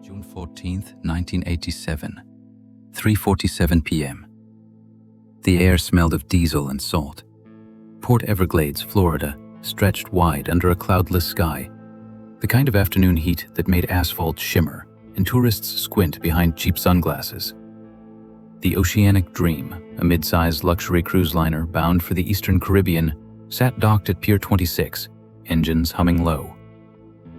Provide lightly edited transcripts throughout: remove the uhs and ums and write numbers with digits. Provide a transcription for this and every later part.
June 14th, 1987, 3:47 p.m. The air smelled of diesel and salt. Port Everglades, Florida, stretched wide under a cloudless sky, the kind of afternoon heat that made asphalt shimmer and tourists squint behind cheap sunglasses. The Oceanic Dream, a mid-sized luxury cruise liner bound for the Eastern Caribbean, sat docked at Pier 26, engines humming low.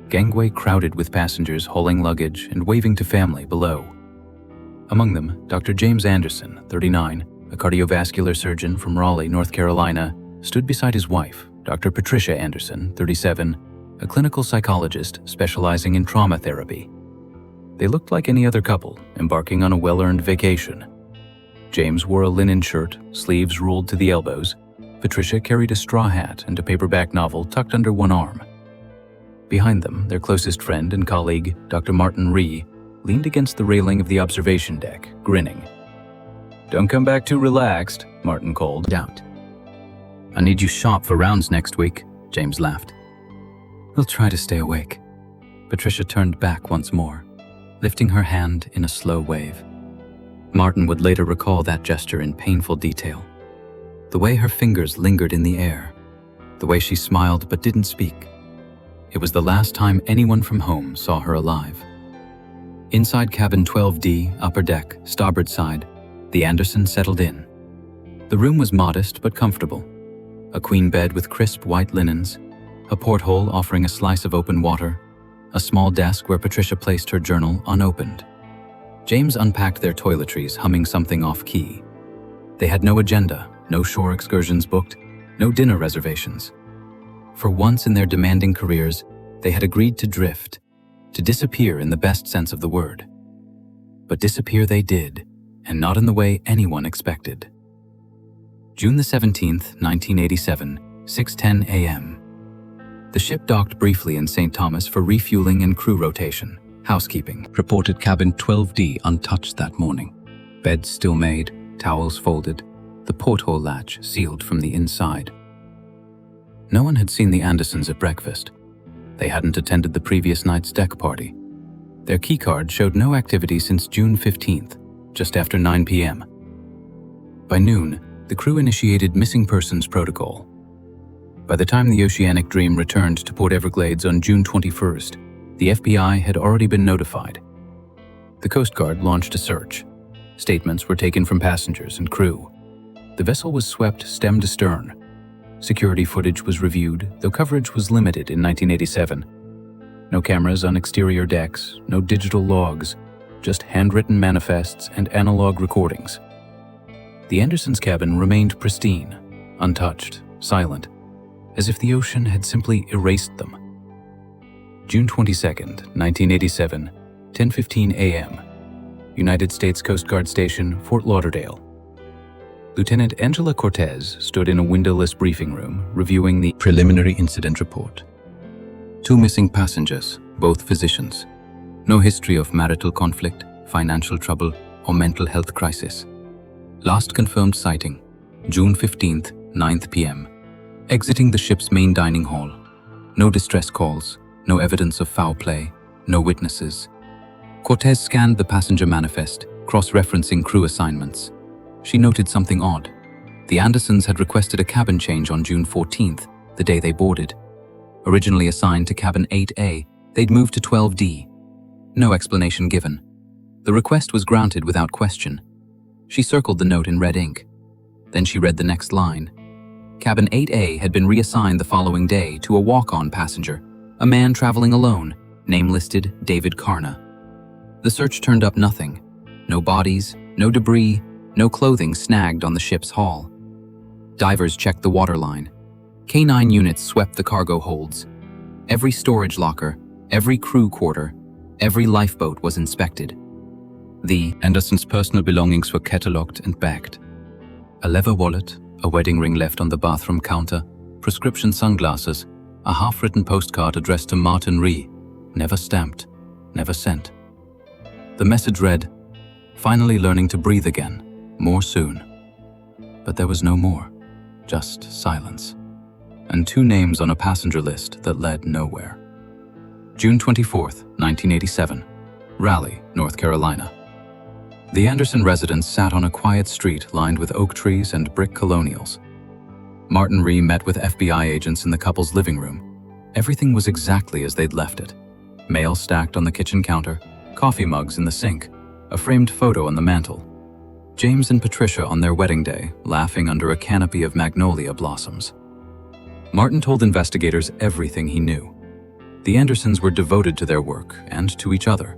Gangway crowded with passengers hauling luggage and waving to family below. Among them, Dr. James Anderson, 39, a cardiovascular surgeon from Raleigh, North Carolina, stood beside his wife, Dr. Patricia Anderson, 37, a clinical psychologist specializing in trauma therapy. They looked like any other couple embarking on a well-earned vacation. James wore a linen shirt, sleeves rolled to the elbows. Patricia carried a straw hat and a paperback novel tucked under one arm. Behind them, their closest friend and colleague, Dr. Martin Ree, leaned against the railing of the observation deck, grinning. "Don't come back too relaxed," Martin called out. "I need you sharp for rounds next week," James laughed. "We'll try to stay awake." Patricia turned back once more, lifting her hand in a slow wave. Martin would later recall that gesture in painful detail. The way her fingers lingered in the air, the way she smiled but didn't speak. It was the last time anyone from home saw her alive. Inside cabin 12D, upper deck, starboard side, the Andersons settled in. The room was modest but comfortable. A queen bed with crisp white linens, a porthole offering a slice of open water, a small desk where Patricia placed her journal unopened. James unpacked their toiletries, humming something off-key. They had no agenda, no shore excursions booked, no dinner reservations. For once in their demanding careers, they had agreed to drift, to disappear in the best sense of the word. But disappear they did, and not in the way anyone expected. June 17th, 1987, 6:10 a.m. The ship docked briefly in St. Thomas for refueling and crew rotation. Housekeeping reported cabin 12D untouched that morning. Beds still made, towels folded, the porthole latch sealed from the inside. No one had seen the Andersons at breakfast. They hadn't attended the previous night's deck party. Their keycard showed no activity since June 15th, just after 9 p.m. By noon, the crew initiated missing persons protocol. By the time the Oceanic Dream returned to Port Everglades on June 21st, the FBI had already been notified. The Coast Guard launched a search. Statements were taken from passengers and crew. The vessel was swept stem to stern. Security footage was reviewed, though coverage was limited in 1987. No cameras on exterior decks, no digital logs, just handwritten manifests and analog recordings. The Andersons' cabin remained pristine, untouched, silent, as if the ocean had simply erased them. June 22nd, 1987, 10:15 a.m. United States Coast Guard Station, Fort Lauderdale. Lieutenant Angela Cortez stood in a windowless briefing room reviewing the preliminary incident report. 2 missing passengers, both physicians. No history of marital conflict, financial trouble, or mental health crisis. Last confirmed sighting, June 15th, 9th p.m. Exiting the ship's main dining hall. No distress calls, no evidence of foul play, no witnesses. Cortez scanned the passenger manifest, cross-referencing crew assignments. She noted something odd. The Andersons had requested a cabin change on June 14th, the day they boarded. Originally assigned to cabin 8A, they'd moved to 12D. No explanation given. The request was granted without question. She circled the note in red ink. Then she read the next line. Cabin 8A had been reassigned the following day to a walk-on passenger, a man traveling alone, name listed David Karna. The search turned up nothing. No bodies, no debris, no clothing snagged on the ship's hull. Divers checked the waterline. K9 units swept the cargo holds. Every storage locker, every crew quarter, every lifeboat was inspected. The Andersons' personal belongings were catalogued and bagged. A leather wallet, a wedding ring left on the bathroom counter, prescription sunglasses, a half-written postcard addressed to Martin Ree, never stamped, never sent. The message read, "Finally learning to breathe again. More soon." But there was no more, just silence, and 2 names on a passenger list that led nowhere. June 24th, 1987, Raleigh, North Carolina. The Anderson residence sat on a quiet street lined with oak trees and brick colonials. Martin Ree met with FBI agents in the couple's living room. Everything was exactly as they'd left it. Mail stacked on the kitchen counter, coffee mugs in the sink, a framed photo on the mantel. James and Patricia on their wedding day, laughing under a canopy of magnolia blossoms. Martin told investigators everything he knew. The Andersons were devoted to their work and to each other.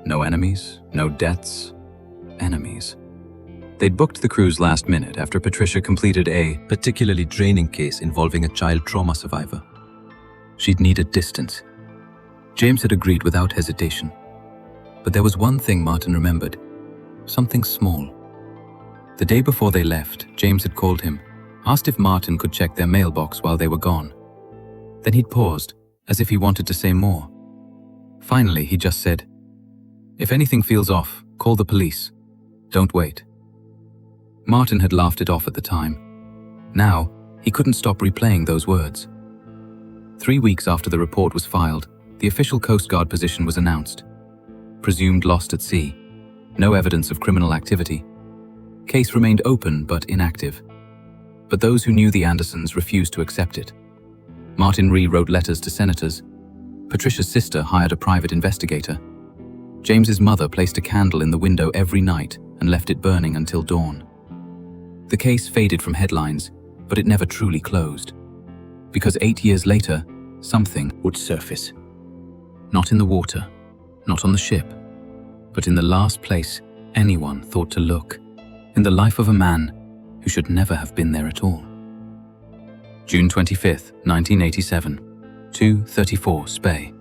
No enemies, no debts, enemies. They'd booked the cruise last minute after Patricia completed a particularly draining case involving a child trauma survivor. She'd needed distance. James had agreed without hesitation. But there was one thing Martin remembered. Something small. The day before they left, James had called him, asked if Martin could check their mailbox while they were gone. Then he'd paused, as if he wanted to say more. Finally, he just said, "If anything feels off, call the police. Don't wait." Martin had laughed it off at the time. Now, he couldn't stop replaying those words. 3 weeks after the report was filed, the official Coast Guard position was announced. Presumed lost at sea. No evidence of criminal activity. Case remained open but inactive. But those who knew the Andersons refused to accept it. Martin Ree wrote letters to senators. Patricia's sister hired a private investigator. James's mother placed a candle in the window every night and left it burning until dawn. The case faded from headlines, but it never truly closed. Because 8 years later, something would surface. Not in the water, not on the ship, but in the last place anyone thought to look, in the life of a man who should never have been there at all. June 25, 1987, 2:34 Spey.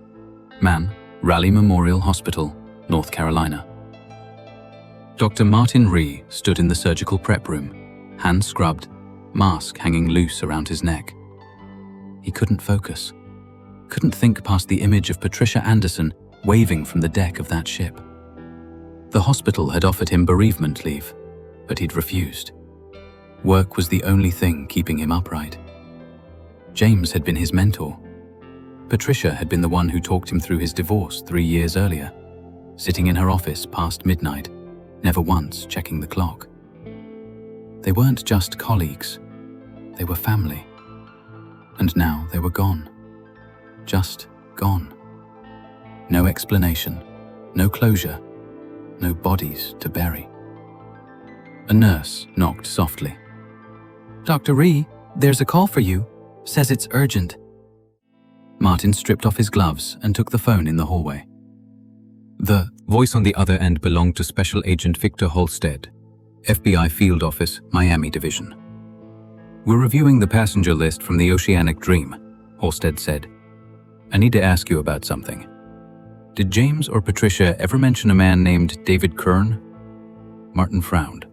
Man, Raleigh Memorial Hospital, North Carolina. Dr. Martin Ree stood in the surgical prep room, hands scrubbed, mask hanging loose around his neck. He couldn't focus, couldn't think past the image of Patricia Anderson waving from the deck of that ship. The hospital had offered him bereavement leave, but he'd refused. Work was the only thing keeping him upright. James had been his mentor. Patricia had been the one who talked him through his divorce 3 years earlier, sitting in her office past midnight, never once checking the clock. They weren't just colleagues, they were family. And now they were gone. Just gone. No explanation, no closure, no bodies to bury. A nurse knocked softly. "Dr. Ree, there's a call for you. Says it's urgent." Martin stripped off his gloves and took the phone in the hallway. The voice on the other end belonged to Special Agent Victor Holstead, FBI Field Office, Miami Division. "We're reviewing the passenger list from the Oceanic Dream," Holstead said. "I need to ask you about something. Did James or Patricia ever mention a man named David Kern?" Martin frowned.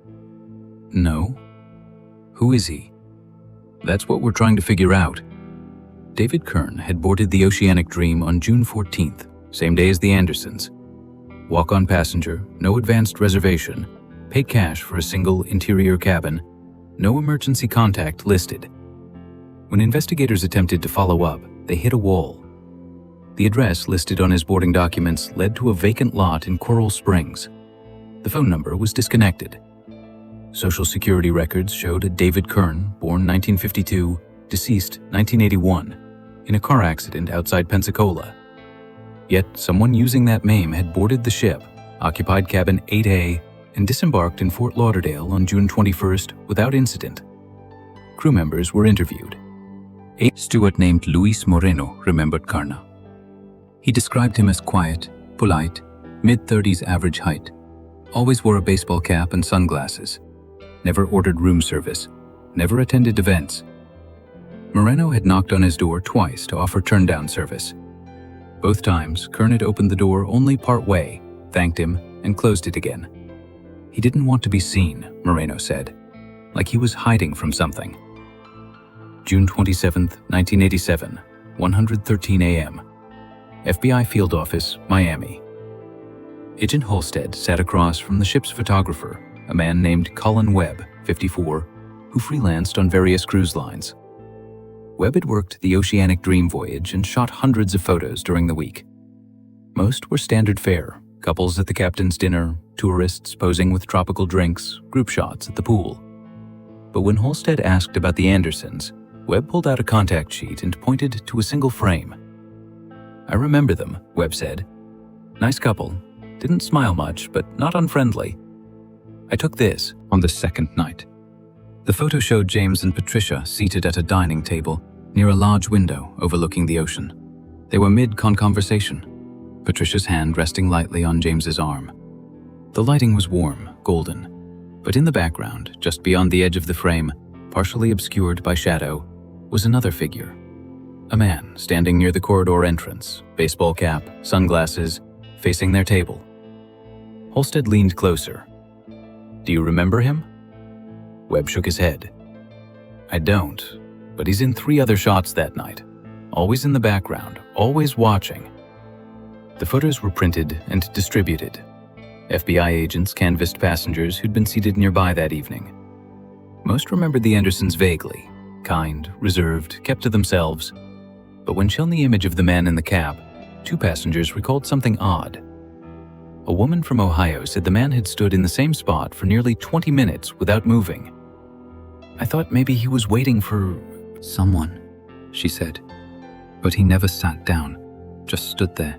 "No. Who is he?" "That's what we're trying to figure out." David Kern had boarded the Oceanic Dream on June 14th, same day as the Andersons. Walk-on passenger, no advanced reservation, paid cash for a single interior cabin, no emergency contact listed. When investigators attempted to follow up, they hit a wall. The address listed on his boarding documents led to a vacant lot in Coral Springs. The phone number was disconnected. Social Security records showed a David Kern, born 1952, deceased 1981, in a car accident outside Pensacola. Yet someone using that name had boarded the ship, occupied cabin 8A, and disembarked in Fort Lauderdale on June 21st without incident. Crew members were interviewed. A steward named Luis Moreno remembered Carna. He described him as quiet, polite, mid-30s average height, always wore a baseball cap and sunglasses, never ordered room service, never attended events. Moreno had knocked on his door twice to offer turn-down service. Both times, Kern had opened the door only part way, thanked him, and closed it again. He didn't want to be seen, Moreno said, like he was hiding from something. June 27, 1987, 1:13 a.m. FBI Field Office, Miami. Agent Holstead sat across from the ship's photographer, a man named Colin Webb, 54, who freelanced on various cruise lines. Webb had worked the Oceanic Dream voyage and shot hundreds of photos during the week. Most were standard fare, Couples at the captain's dinner, tourists posing with tropical drinks, group shots at the pool. But when Halstead asked about the Andersons, Webb pulled out a contact sheet and pointed to a single frame. "I remember them," Webb said. "Nice couple. Didn't smile much, but not unfriendly. I took this on the second night." The photo showed James and Patricia seated at a dining table near a large window overlooking the ocean. They were mid-conversation, Patricia's hand resting lightly on James's arm. The lighting was warm, golden, but in the background, just beyond the edge of the frame, partially obscured by shadow, was another figure. A man standing near the corridor entrance, baseball cap, sunglasses, facing their table. Halstead leaned closer. "Do you remember him?" Webb shook his head. "I don't, but he's in 3 other shots that night. Always in the background, always watching." The photos were printed and distributed. FBI agents canvassed passengers who'd been seated nearby that evening. Most remembered the Andersons vaguely, kind, reserved, kept to themselves. But when shown the image of the man in the cab, 2 passengers recalled something odd. A woman from Ohio said the man had stood in the same spot for nearly 20 minutes without moving. "I thought maybe he was waiting for someone," she said. But he never sat down, just stood there.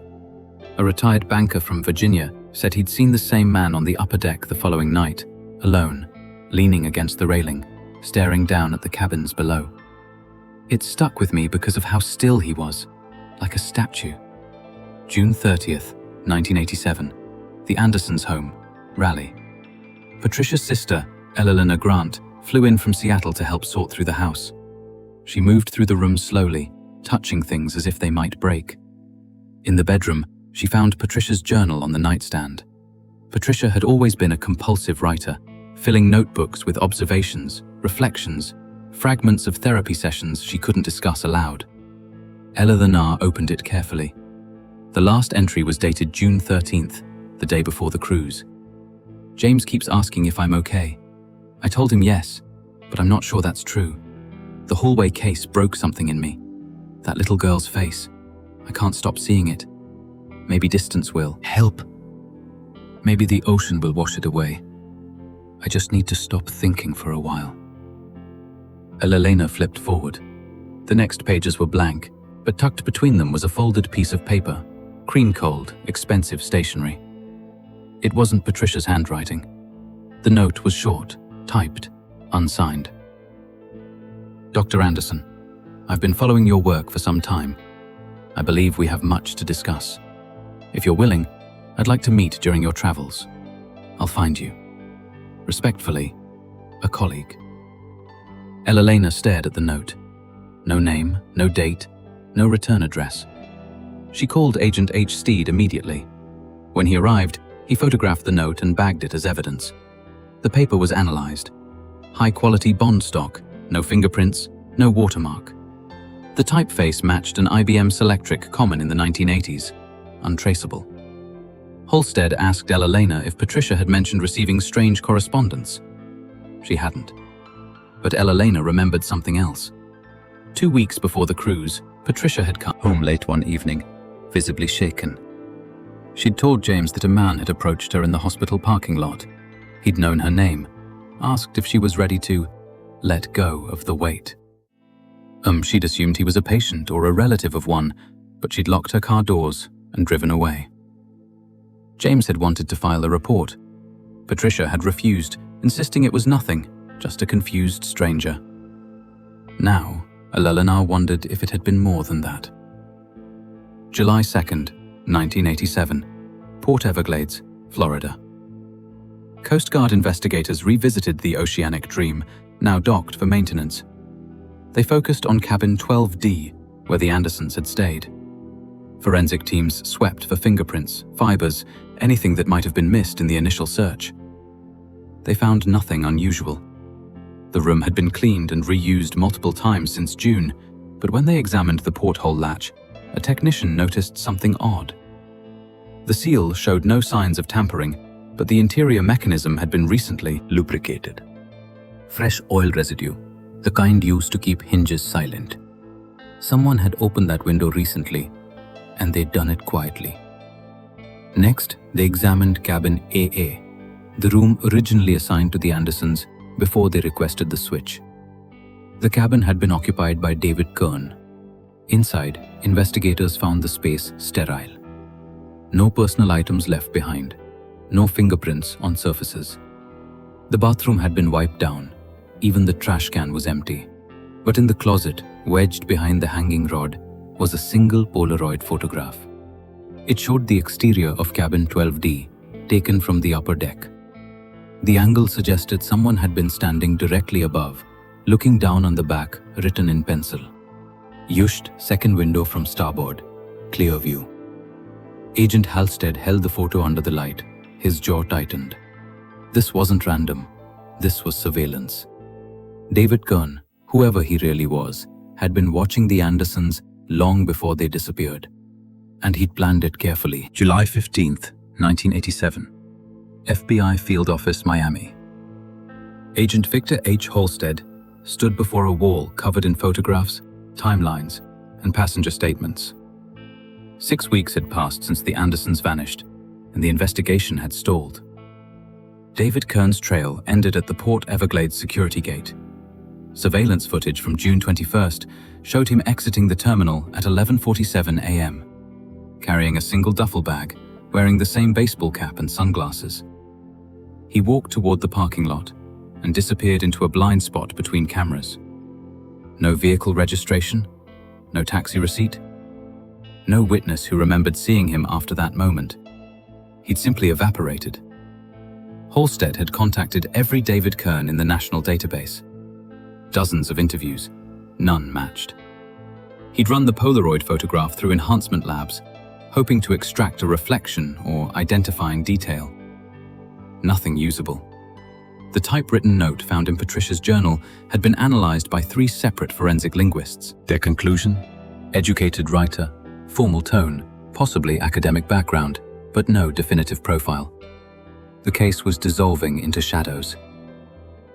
A retired banker from Virginia said he'd seen the same man on the upper deck the following night, alone, leaning against the railing, staring down at the cabins below. It stuck with me because of how still he was, like a statue. June 30th, 1987, the Andersons' home, Raleigh. Patricia's sister, Eleanor Grant, flew in from Seattle to help sort through the house. She moved through the room slowly, touching things as if they might break. In the bedroom, she found Patricia's journal on the nightstand. Patricia had always been a compulsive writer, filling notebooks with observations, reflections, fragments of therapy sessions she couldn't discuss aloud. Eleanor opened it carefully. The last entry was dated June 13th, the day before the cruise. "James keeps asking if I'm okay. I told him yes, but I'm not sure that's true. The hallway case broke something in me. That little girl's face. I can't stop seeing it. Maybe distance will help. Maybe the ocean will wash it away. I just need to stop thinking for a while." Elena flipped forward. The next pages were blank, but tucked between them was a folded piece of paper, cream-cold, expensive stationery. It wasn't Patricia's handwriting. The note was short, typed, unsigned. "Dr. Anderson, I've been following your work for some time. I believe we have much to discuss. If you're willing, I'd like to meet during your travels. I'll find you. Respectfully, a colleague." Elena stared at the note. No name, no date, no return address. She called Agent H. Steed immediately. When he arrived, he photographed the note and bagged it as evidence. The paper was analyzed. High-quality bond stock, no fingerprints, no watermark. The typeface matched an IBM Selectric common in the 1980s, untraceable. Halstead asked Elena if Patricia had mentioned receiving strange correspondence. She hadn't. But Elena remembered something else. 2 weeks before the cruise, Patricia had come home late one evening, visibly shaken. She'd told James that a man had approached her in the hospital parking lot. He'd known her name, asked if she was ready to let go of the weight. She'd assumed he was a patient or a relative of one, but she'd locked her car doors and driven away. James had wanted to file a report. Patricia had refused, insisting it was nothing, just a confused stranger. Now, Eleanor wondered if it had been more than that. July 2nd, 1987, Port Everglades, Florida. Coast Guard investigators revisited the Oceanic Dream, now docked for maintenance. They focused on cabin 12D, where the Andersons had stayed. Forensic teams swept for fingerprints, fibers, anything that might have been missed in the initial search. They found nothing unusual. The room had been cleaned and reused multiple times since June, but when they examined the porthole latch, a technician noticed something odd. The seal showed no signs of tampering, but the interior mechanism had been recently lubricated. Fresh oil residue, the kind used to keep hinges silent. Someone had opened that window recently, and they'd done it quietly. Next, they examined cabin AA, the room originally assigned to the Andersons before they requested the switch. The cabin had been occupied by David Kern. Inside, investigators found the space sterile. No personal items left behind, no fingerprints on surfaces. The bathroom had been wiped down, even the trash can was empty. But in the closet, wedged behind the hanging rod, was a single Polaroid photograph. It showed the exterior of cabin 12D, taken from the upper deck. The angle suggested someone had been standing directly above, looking down on the back, written in pencil. Yusht, second window from starboard, clear view. Agent Halstead held the photo under the light, his jaw tightened. This wasn't random, this was surveillance. David Kern, whoever he really was, had been watching the Andersons long before they disappeared. And he'd planned it carefully. July 15th, 1987. FBI Field Office, Miami. Agent Victor H. Halstead stood before a wall covered in photographs, timelines, and passenger statements. 6 weeks had passed since the Andersons vanished, and the investigation had stalled. David Kern's trail ended at the Port Everglades security gate. Surveillance footage from June 21st showed him exiting the terminal at 11:47 a.m., carrying a single duffel bag, wearing the same baseball cap and sunglasses. He walked toward the parking lot and disappeared into a blind spot between cameras. No vehicle registration, no taxi receipt, no witness who remembered seeing him after that moment. He'd simply evaporated. Halstead had contacted every David Kern in the national database. Dozens of interviews, none matched. He'd run the Polaroid photograph through enhancement labs, hoping to extract a reflection or identifying detail. Nothing usable. The typewritten note found in Patricia's journal had been analyzed by 3 separate forensic linguists. Their conclusion? Educated writer, formal tone, possibly academic background, but no definitive profile. The case was dissolving into shadows.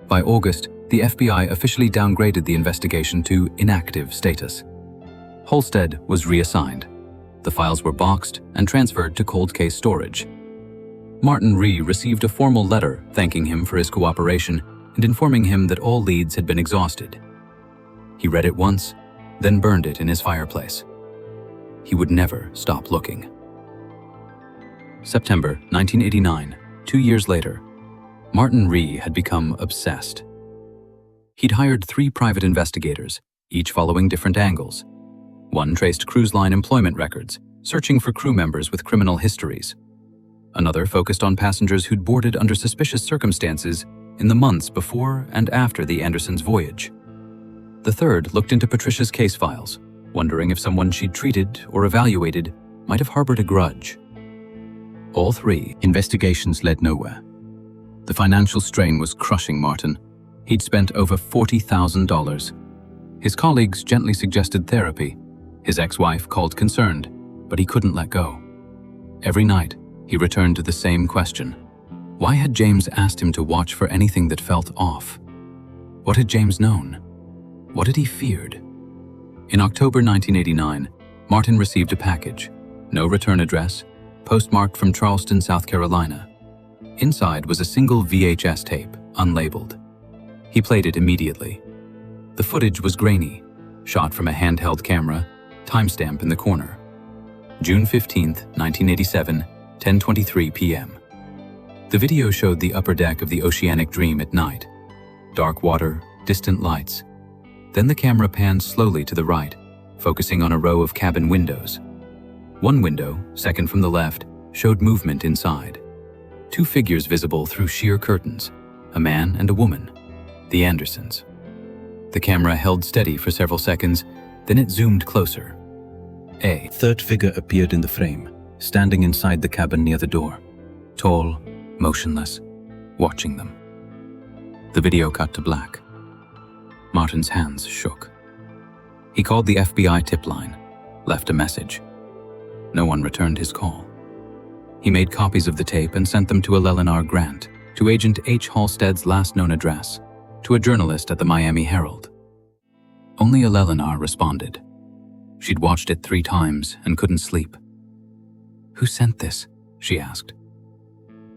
By August, the FBI officially downgraded the investigation to inactive status. Halstead was reassigned. The files were boxed and transferred to cold case storage. Martin Ree received a formal letter thanking him for his cooperation and informing him that all leads had been exhausted. He read it once, then burned it in his fireplace. He would never stop looking. September 1989, 2 years later, Martin Ree had become obsessed. He'd hired 3 private investigators, each following different angles. One traced cruise line employment records, searching for crew members with criminal histories. Another focused on passengers who'd boarded under suspicious circumstances in the months before and after the Andersons' voyage. The third looked into Patricia's case files, wondering if someone she'd treated or evaluated might have harbored a grudge. All 3 investigations led nowhere. The financial strain was crushing Martin. He'd spent over $40,000. His colleagues gently suggested therapy. His ex-wife called concerned, but he couldn't let go. Every night, he returned to the same question. Why had James asked him to watch for anything that felt off? What had James known? What had he feared? In October 1989, Martin received a package. No return address, postmarked from Charleston, South Carolina. Inside was a single VHS tape, unlabeled. He played it immediately. The footage was grainy, shot from a handheld camera, timestamp in the corner. June 15th, 1987, 10:23 p.m. The video showed the upper deck of the Oceanic Dream at night. Dark water, distant lights. Then the camera panned slowly to the right, focusing on a row of cabin windows. One window, second from the left, showed movement inside. 2 figures visible through sheer curtains, a man and a woman, the Andersons. The camera held steady for several seconds, then it zoomed closer. A third figure appeared in the frame, standing inside the cabin near the door, tall, motionless, watching them. The video cut to black. Martin's hands shook. He called the FBI tip line, left a message. No one returned his call. He made copies of the tape and sent them to Eleanor Grant, to Agent H. Halstead's last known address, to a journalist at the Miami Herald. Only Eleanor responded. She'd watched it 3 times and couldn't sleep. "Who sent this?" she asked.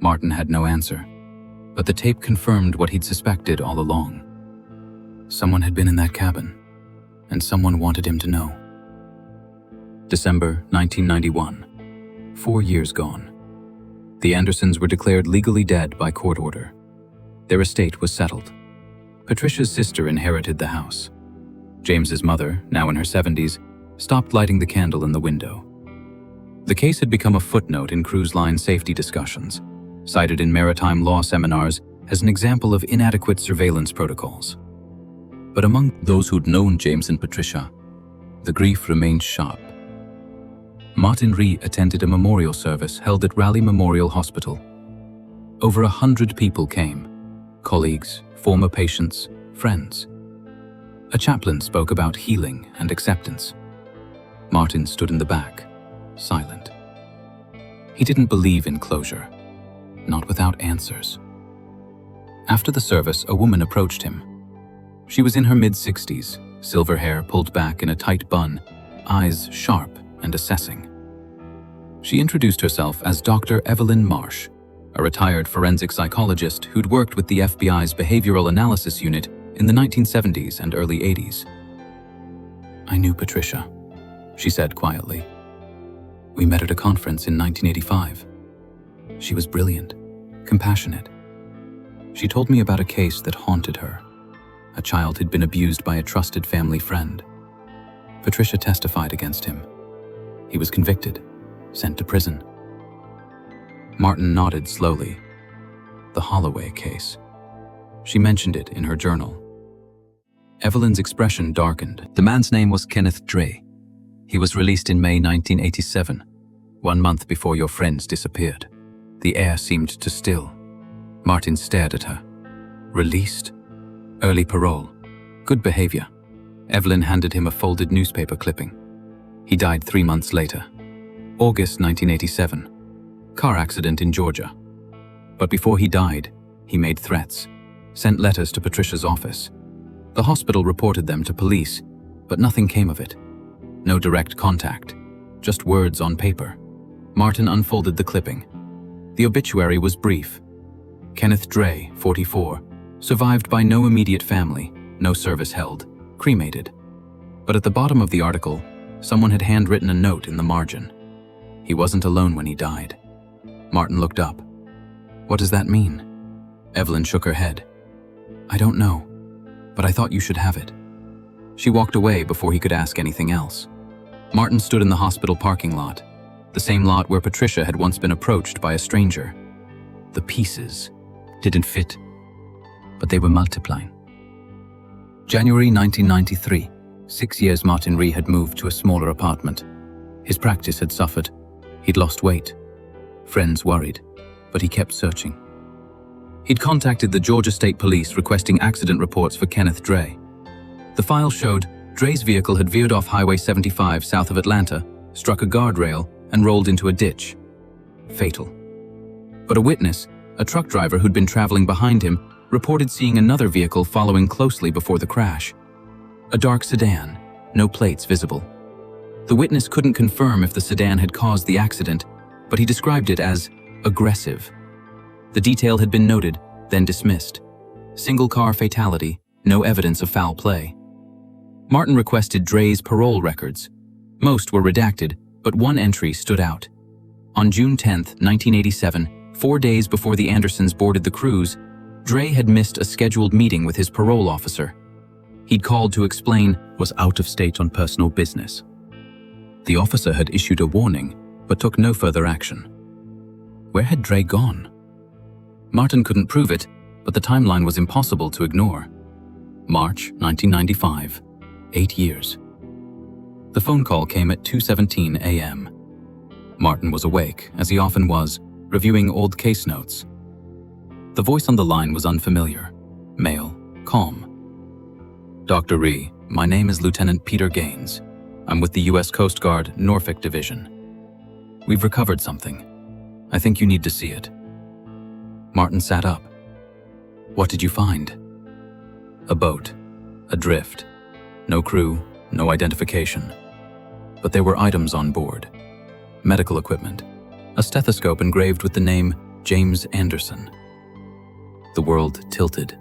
Martin had no answer, but the tape confirmed what he'd suspected all along. Someone had been in that cabin, and someone wanted him to know. December 1991. 4 years gone. The Andersons were declared legally dead by court order. Their estate was settled. Patricia's sister inherited the house. James's mother, now in her 70s, stopped lighting the candle in the window. The case had become a footnote in cruise line safety discussions, cited in maritime law seminars as an example of inadequate surveillance protocols. But among those who'd known James and Patricia, the grief remained sharp. Martin Rhee attended a memorial service held at Raleigh Memorial Hospital. Over 100 people came, colleagues, former patients, friends. A chaplain spoke about healing and acceptance. Martin stood in the back, silent. He didn't believe in closure, not without answers. After the service, a woman approached him. She was in her mid-60s, silver hair pulled back in a tight bun, eyes sharp and assessing. She introduced herself as Dr. Evelyn Marsh, a retired forensic psychologist who'd worked with the FBI's Behavioral Analysis Unit in the 1970s and early 80s. "I knew Patricia," she said quietly. "We met at a conference in 1985. She was brilliant, compassionate. She told me about a case that haunted her. A child had been abused by a trusted family friend. Patricia testified against him. He was convicted, sent to prison." Martin nodded slowly. The Holloway case. She mentioned it in her journal. Evelyn's expression darkened. "The man's name was Kenneth Dre. He was released in May 1987, 1 month before your friends disappeared." The air seemed to still. Martin stared at her. "Released? Early parole. Good behavior." Evelyn handed him a folded newspaper clipping. "He died 3 months later. August 1987. Car accident in Georgia. But before he died, he made threats, sent letters to Patricia's office. The hospital reported them to police, but nothing came of it. No direct contact, just words on paper." Martin unfolded the clipping. The obituary was brief. Kenneth Dre, 44, survived by no immediate family, no service held, cremated. But at the bottom of the article, someone had handwritten a note in the margin. He wasn't alone when he died. Martin looked up. "What does that mean?" Evelyn shook her head. "I don't know, but I thought you should have it." She walked away before he could ask anything else. Martin stood in the hospital parking lot, the same lot where Patricia had once been approached by a stranger. The pieces didn't fit, but they were multiplying. January 1993. 6 years Martin Rhee had moved to a smaller apartment. His practice had suffered. He'd lost weight. Friends worried, but he kept searching. He'd contacted the Georgia State Police requesting accident reports for Kenneth Dre. The file showed Dre's vehicle had veered off Highway 75 south of Atlanta, struck a guardrail, and rolled into a ditch. Fatal. But a witness, a truck driver who'd been traveling behind him, reported seeing another vehicle following closely before the crash. A dark sedan, no plates visible. The witness couldn't confirm if the sedan had caused the accident, but he described it as aggressive. The detail had been noted, then dismissed. Single car fatality, no evidence of foul play. Martin requested Dre's parole records. Most were redacted, but one entry stood out. On June 10, 1987, 4 days before the Andersons boarded the cruise, Dre had missed a scheduled meeting with his parole officer. He'd called to explain was out of state on personal business. The officer had issued a warning, but took no further action. Where had Dre gone? Martin couldn't prove it, but the timeline was impossible to ignore. March 1995, 8 years. The phone call came at 2:17 a.m. Martin was awake, as he often was, reviewing old case notes. The voice on the line was unfamiliar, male, calm. "Dr. Rhee, my name is Lieutenant Peter Gaines. I'm with the U.S. Coast Guard, Norfolk Division. We've recovered something. I think you need to see it." Martin sat up. "What did you find?" "A boat, adrift. No crew, no identification. But there were items on board. Medical equipment, a stethoscope engraved with the name James Anderson. The world tilted.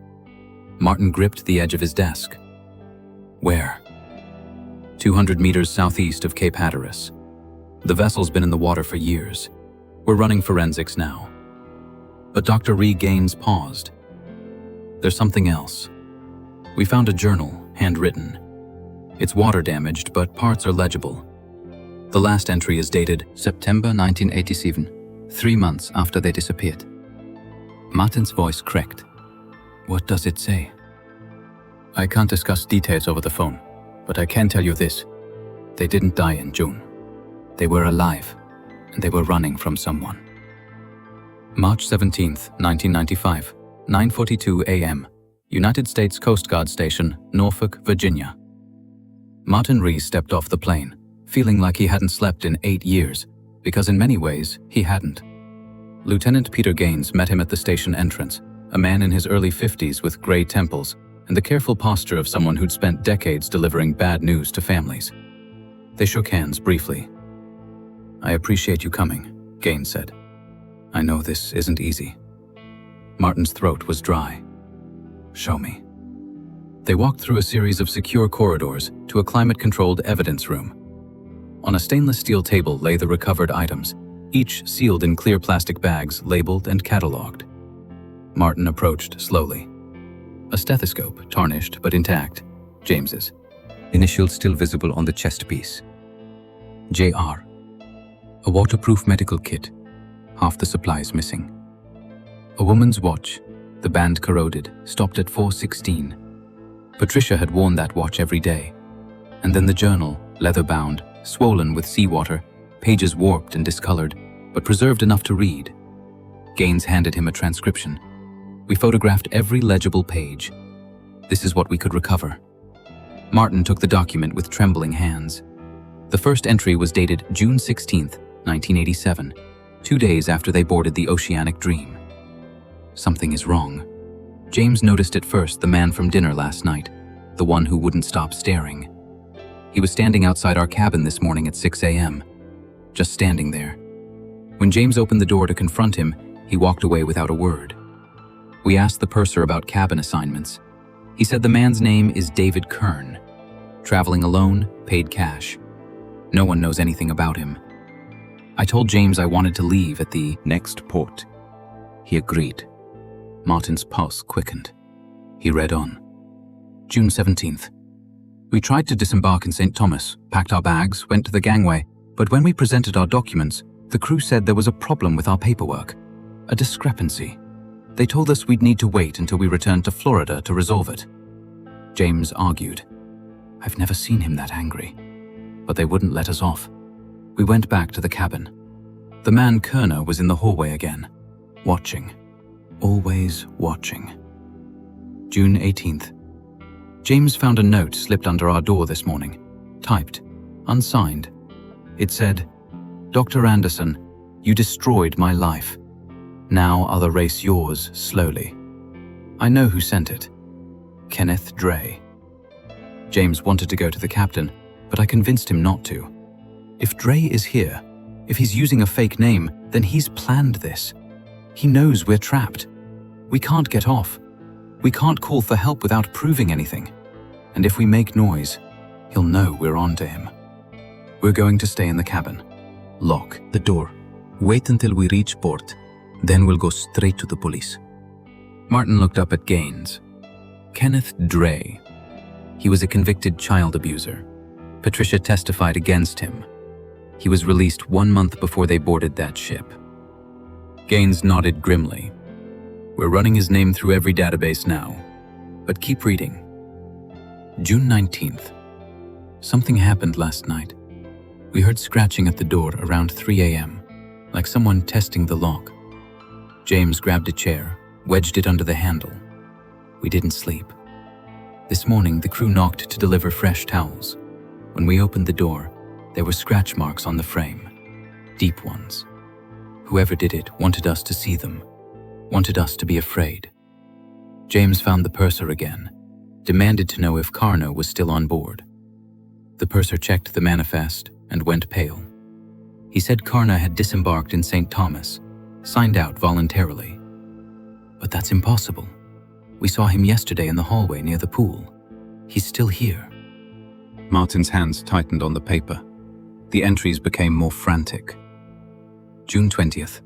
Martin gripped the edge of his desk. Where? 200 meters southeast of Cape Hatteras. The vessel's been in the water for years. We're running forensics now. But Dr. Ree Gaines paused. There's something else. We found a journal, handwritten. It's water damaged, but parts are legible. The last entry is dated September 1987, 3 months after they disappeared. Martin's voice cracked. What does it say? I can't discuss details over the phone, but I can tell you this. They didn't die in June. They were alive, and they were running from someone. March 17th, 1995, 9:42 a.m., United States Coast Guard Station, Norfolk, Virginia. Martin Ree stepped off the plane, feeling like he hadn't slept in 8 years, because in many ways, he hadn't. Lieutenant Peter Gaines met him at the station entrance, a man in his early 50s with gray temples and the careful posture of someone who'd spent decades delivering bad news to families. They shook hands briefly. I appreciate you coming, Gaines said. I know this isn't easy. Martin's throat was dry. Show me. They walked through a series of secure corridors to a climate-controlled evidence room. On a stainless steel table lay the recovered items, each sealed in clear plastic bags labeled and catalogued. Martin approached slowly. A stethoscope, tarnished but intact, James's. Initials still visible on the chest piece. JR. A waterproof medical kit, half the supplies missing. A woman's watch, the band corroded, stopped at 4:16. Patricia had worn that watch every day. And then the journal, leather-bound, swollen with seawater, pages warped and discolored, but preserved enough to read. Gaines handed him a transcription. We photographed every legible page. This is what we could recover. Martin took the document with trembling hands. The first entry was dated June 16th, 1987, 2 days after they boarded the Oceanic Dream. Something is wrong. James noticed at first the man from dinner last night, the one who wouldn't stop staring. He was standing outside our cabin this morning at 6 a.m., just standing there. When James opened the door to confront him, he walked away without a word. We asked the purser about cabin assignments. He said the man's name is David Kern. Traveling alone, paid cash. No one knows anything about him. I told James I wanted to leave at the next port. He agreed. Martin's pulse quickened. He read on. June 17th. We tried to disembark in St. Thomas, packed our bags, went to the gangway, but when we presented our documents, the crew said there was a problem with our paperwork. A discrepancy. They told us we'd need to wait until we returned to Florida to resolve it. James argued. I've never seen him that angry. But they wouldn't let us off. We went back to the cabin. The man Kerner was in the hallway again, watching. Always watching. June 18th. James found a note slipped under our door this morning, typed, unsigned. It said, Dr. Anderson, you destroyed my life. Now I'll erase yours slowly. I know who sent it. Kenneth Dre. James wanted to go to the captain, but I convinced him not to. If Dre is here, if he's using a fake name, then he's planned this. He knows we're trapped. We can't get off. We can't call for help without proving anything. And if we make noise, he'll know we're on to him. We're going to stay in the cabin. Lock the door. Wait until we reach port. Then we'll go straight to the police. Martin looked up at Gaines. Kenneth Dre. He was a convicted child abuser. Patricia testified against him. He was released 1 month before they boarded that ship. Gaines nodded grimly. We're running his name through every database now. But keep reading. June 19th. Something happened last night. We heard scratching at the door around 3 a.m., like someone testing the lock. James grabbed a chair, wedged it under the handle. We didn't sleep. This morning, the crew knocked to deliver fresh towels. When we opened the door, there were scratch marks on the frame, deep ones. Whoever did it wanted us to see them, wanted us to be afraid. James found the purser again, demanded to know if Carno was still on board. The purser checked the manifest and went pale. He said Karna had disembarked in St. Thomas, signed out voluntarily. But that's impossible. We saw him yesterday in the hallway near the pool. He's still here. Martin's hands tightened on the paper. The entries became more frantic. June 20th.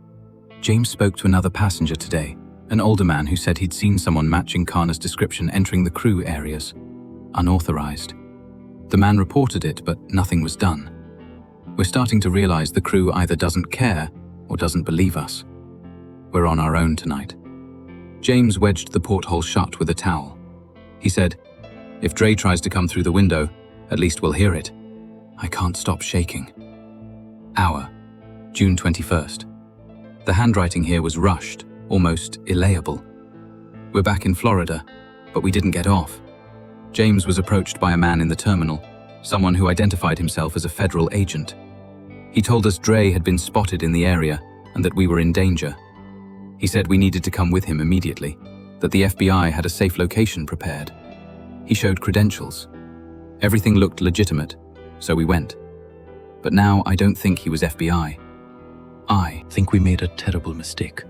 James spoke to another passenger today, an older man who said he'd seen someone matching Karna's description entering the crew areas, unauthorized. The man reported it, but nothing was done. We're starting to realize the crew either doesn't care or doesn't believe us. We're on our own tonight. James wedged the porthole shut with a towel. He said, "If Dre tries to come through the window, at least we'll hear it." I can't stop shaking. Hour, June 21st. The handwriting here was rushed, almost illegible. We're back in Florida, but we didn't get off. James was approached by a man in the terminal, someone who identified himself as a federal agent. He told us Dre had been spotted in the area and that we were in danger. He said we needed to come with him immediately, that the FBI had a safe location prepared. He showed credentials. Everything looked legitimate, so we went. But now I don't think he was FBI. I think we made a terrible mistake.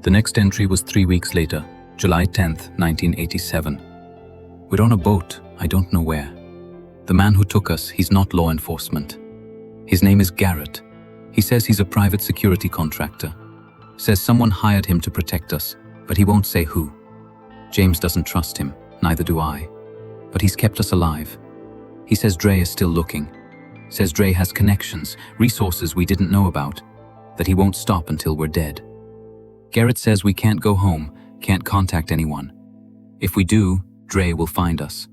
The next entry was 3 weeks later, July 10th, 1987. We're on a boat, I don't know where. The man who took us, he's not law enforcement. His name is Garrett. He says he's a private security contractor. Says someone hired him to protect us, but he won't say who. James doesn't trust him, neither do I. But he's kept us alive. He says Dre is still looking. Says Dre has connections, resources we didn't know about, that he won't stop until we're dead. Garrett says we can't go home, can't contact anyone. If we do, Dre will find us.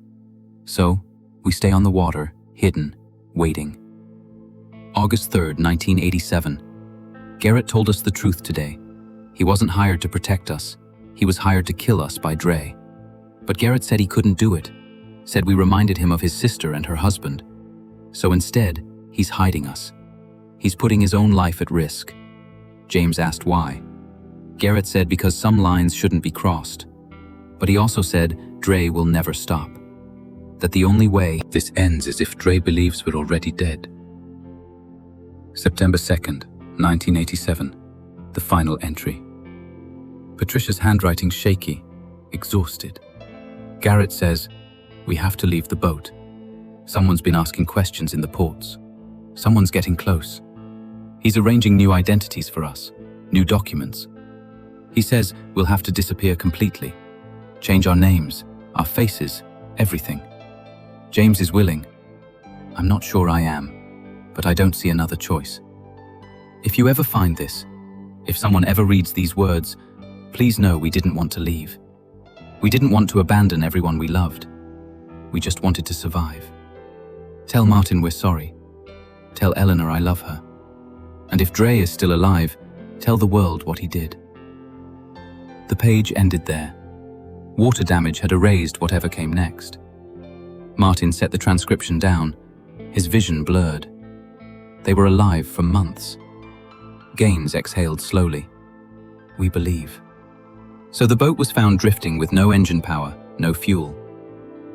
So, we stay on the water, hidden, waiting. August 3rd, 1987. Garrett told us the truth today. He wasn't hired to protect us. He was hired to kill us by Dre. But Garrett said he couldn't do it. Said we reminded him of his sister and her husband. So instead, he's hiding us. He's putting his own life at risk. James asked why. Garrett said because some lines shouldn't be crossed. But he also said Dre will never stop. That the only way This ends is if Dre believes we're already dead. September 2nd, 1987. The final entry. Patricia's handwriting shaky, exhausted. Garrett says, "We have to leave the boat. Someone's been asking questions in the ports. Someone's getting close. He's arranging new identities for us, new documents. He says we'll have to disappear completely. Change our names, our faces, everything. James is willing. I'm not sure I am, but I don't see another choice. If you ever find this, if someone ever reads these words, please know we didn't want to leave. We didn't want to abandon everyone we loved. We just wanted to survive. Tell Martin we're sorry. Tell Eleanor I love her. And if Dre is still alive, tell the world what he did." The page ended there. Water damage had erased whatever came next. Martin set the transcription down, his vision blurred. They were alive for months. Gaines exhaled slowly. "We believe." So the boat was found drifting with no engine power, no fuel.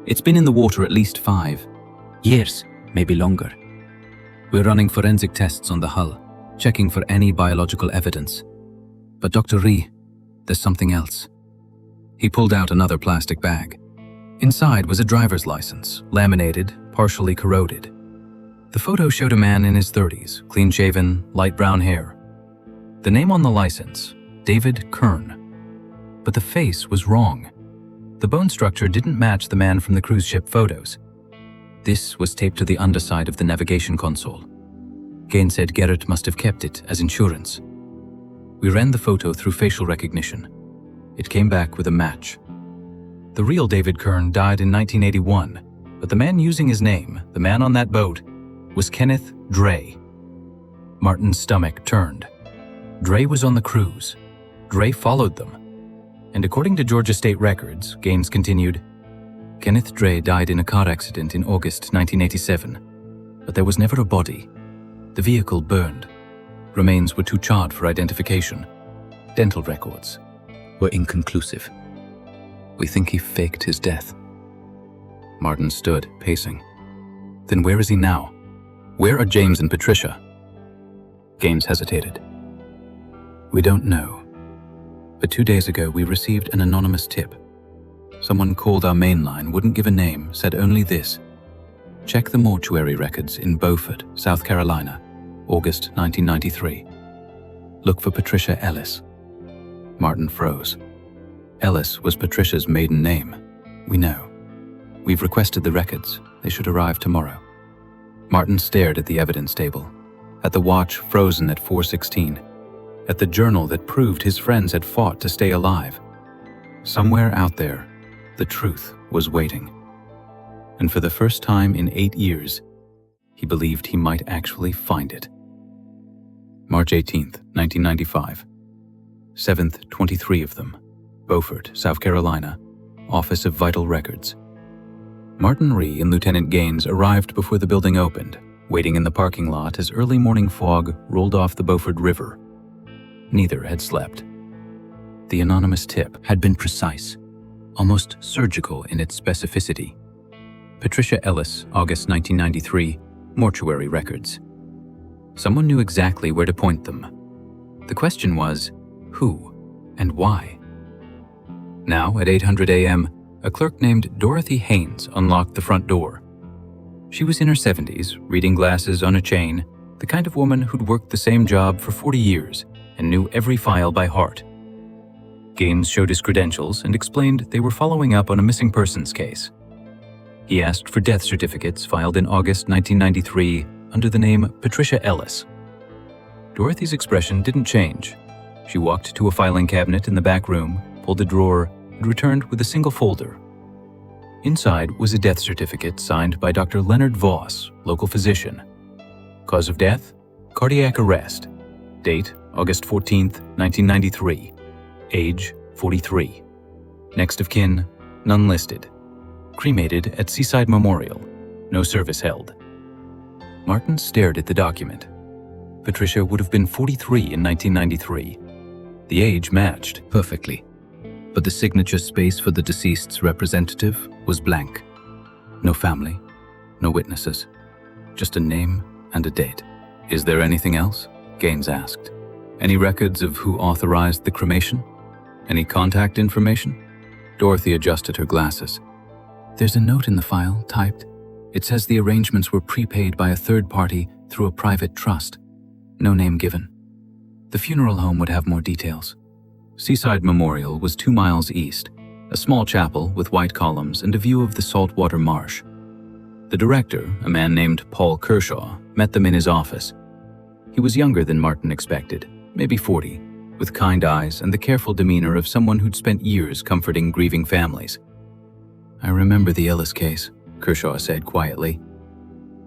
It's been in the water at least 5 years, maybe longer. We're running forensic tests on the hull, checking for any biological evidence. But Dr. Ree, there's something else. He pulled out another plastic bag. Inside was a driver's license, laminated, partially corroded. The photo showed a man in his 30s, clean-shaven, light brown hair. The name on the license, David Kern. But the face was wrong. The bone structure didn't match the man from the cruise ship photos. This was taped to the underside of the navigation console. Gaines said Garrett must have kept it as insurance. We ran the photo through facial recognition. It came back with a match. The real David Kern died in 1981, but the man using his name, the man on that boat, was Kenneth Dre. Martin's stomach turned. Dre was on the cruise. Dre followed them. And according to Georgia State records, Gaines continued, Kenneth Dre died in a car accident in August 1987, but there was never a body. The vehicle burned. Remains were too charred for identification. Dental records were inconclusive. We think he faked his death. Martin stood, pacing. Then where is he now? Where are James and Patricia? Gaines hesitated. We don't know. But 2 days ago, we received an anonymous tip. Someone called our main line, wouldn't give a name, said only this: check the mortuary records in Beaufort, South Carolina, August 1993. Look for Patricia Ellis. Martin froze. Ellis was Patricia's maiden name. We know. We've requested the records. They should arrive tomorrow. Martin stared at the evidence table, at the watch frozen at 4:16, at the journal that proved his friends had fought to stay alive. Somewhere out there, the truth was waiting. And for the first time in 8 years, he believed he might actually find it. March 18th, 1995. 7th, 23 of them. Beaufort, South Carolina. Office of Vital Records. Martin Ree and Lieutenant Gaines arrived before the building opened, waiting in the parking lot as early morning fog rolled off the Beaufort River. Neither had slept. The anonymous tip had been precise, almost surgical in its specificity. Patricia Ellis, August 1993, mortuary records. Someone knew exactly where to point them. The question was, who and why? Now, at 8:00 a.m., a clerk named Dorothy Haynes unlocked the front door. She was in her 70s, reading glasses on a chain, the kind of woman who'd worked the same job for 40 years and knew every file by heart. Gaines showed his credentials and explained they were following up on a missing persons case. He asked for death certificates filed in August 1993 under the name Patricia Ellis. Dorothy's expression didn't change. She walked to a filing cabinet in the back room, pulled a drawer, and returned with a single folder. Inside was a death certificate signed by Dr. Leonard Voss, local physician. Cause of death? Cardiac arrest. Date? August 14th, 1993. Age? 43. Next of kin? None listed. Cremated at Seaside Memorial. No service held. Martin stared at the document. Patricia would have been 43 in 1993. The age matched perfectly, but the signature space for the deceased's representative was blank. No family, no witnesses, just a name and a date. Is there anything else? Gaines asked. Any records of who authorized the cremation? Any contact information? Dorothy adjusted her glasses. There's a note in the file, typed. It says the arrangements were prepaid by a third party through a private trust. No name given. The funeral home would have more details. Seaside Memorial was 2 miles east, a small chapel with white columns and a view of the saltwater marsh. The director, a man named Paul Kershaw, met them in his office. He was younger than Martin expected, maybe 40, with kind eyes and the careful demeanor of someone who'd spent years comforting grieving families. I remember the Ellis case, Kershaw said quietly.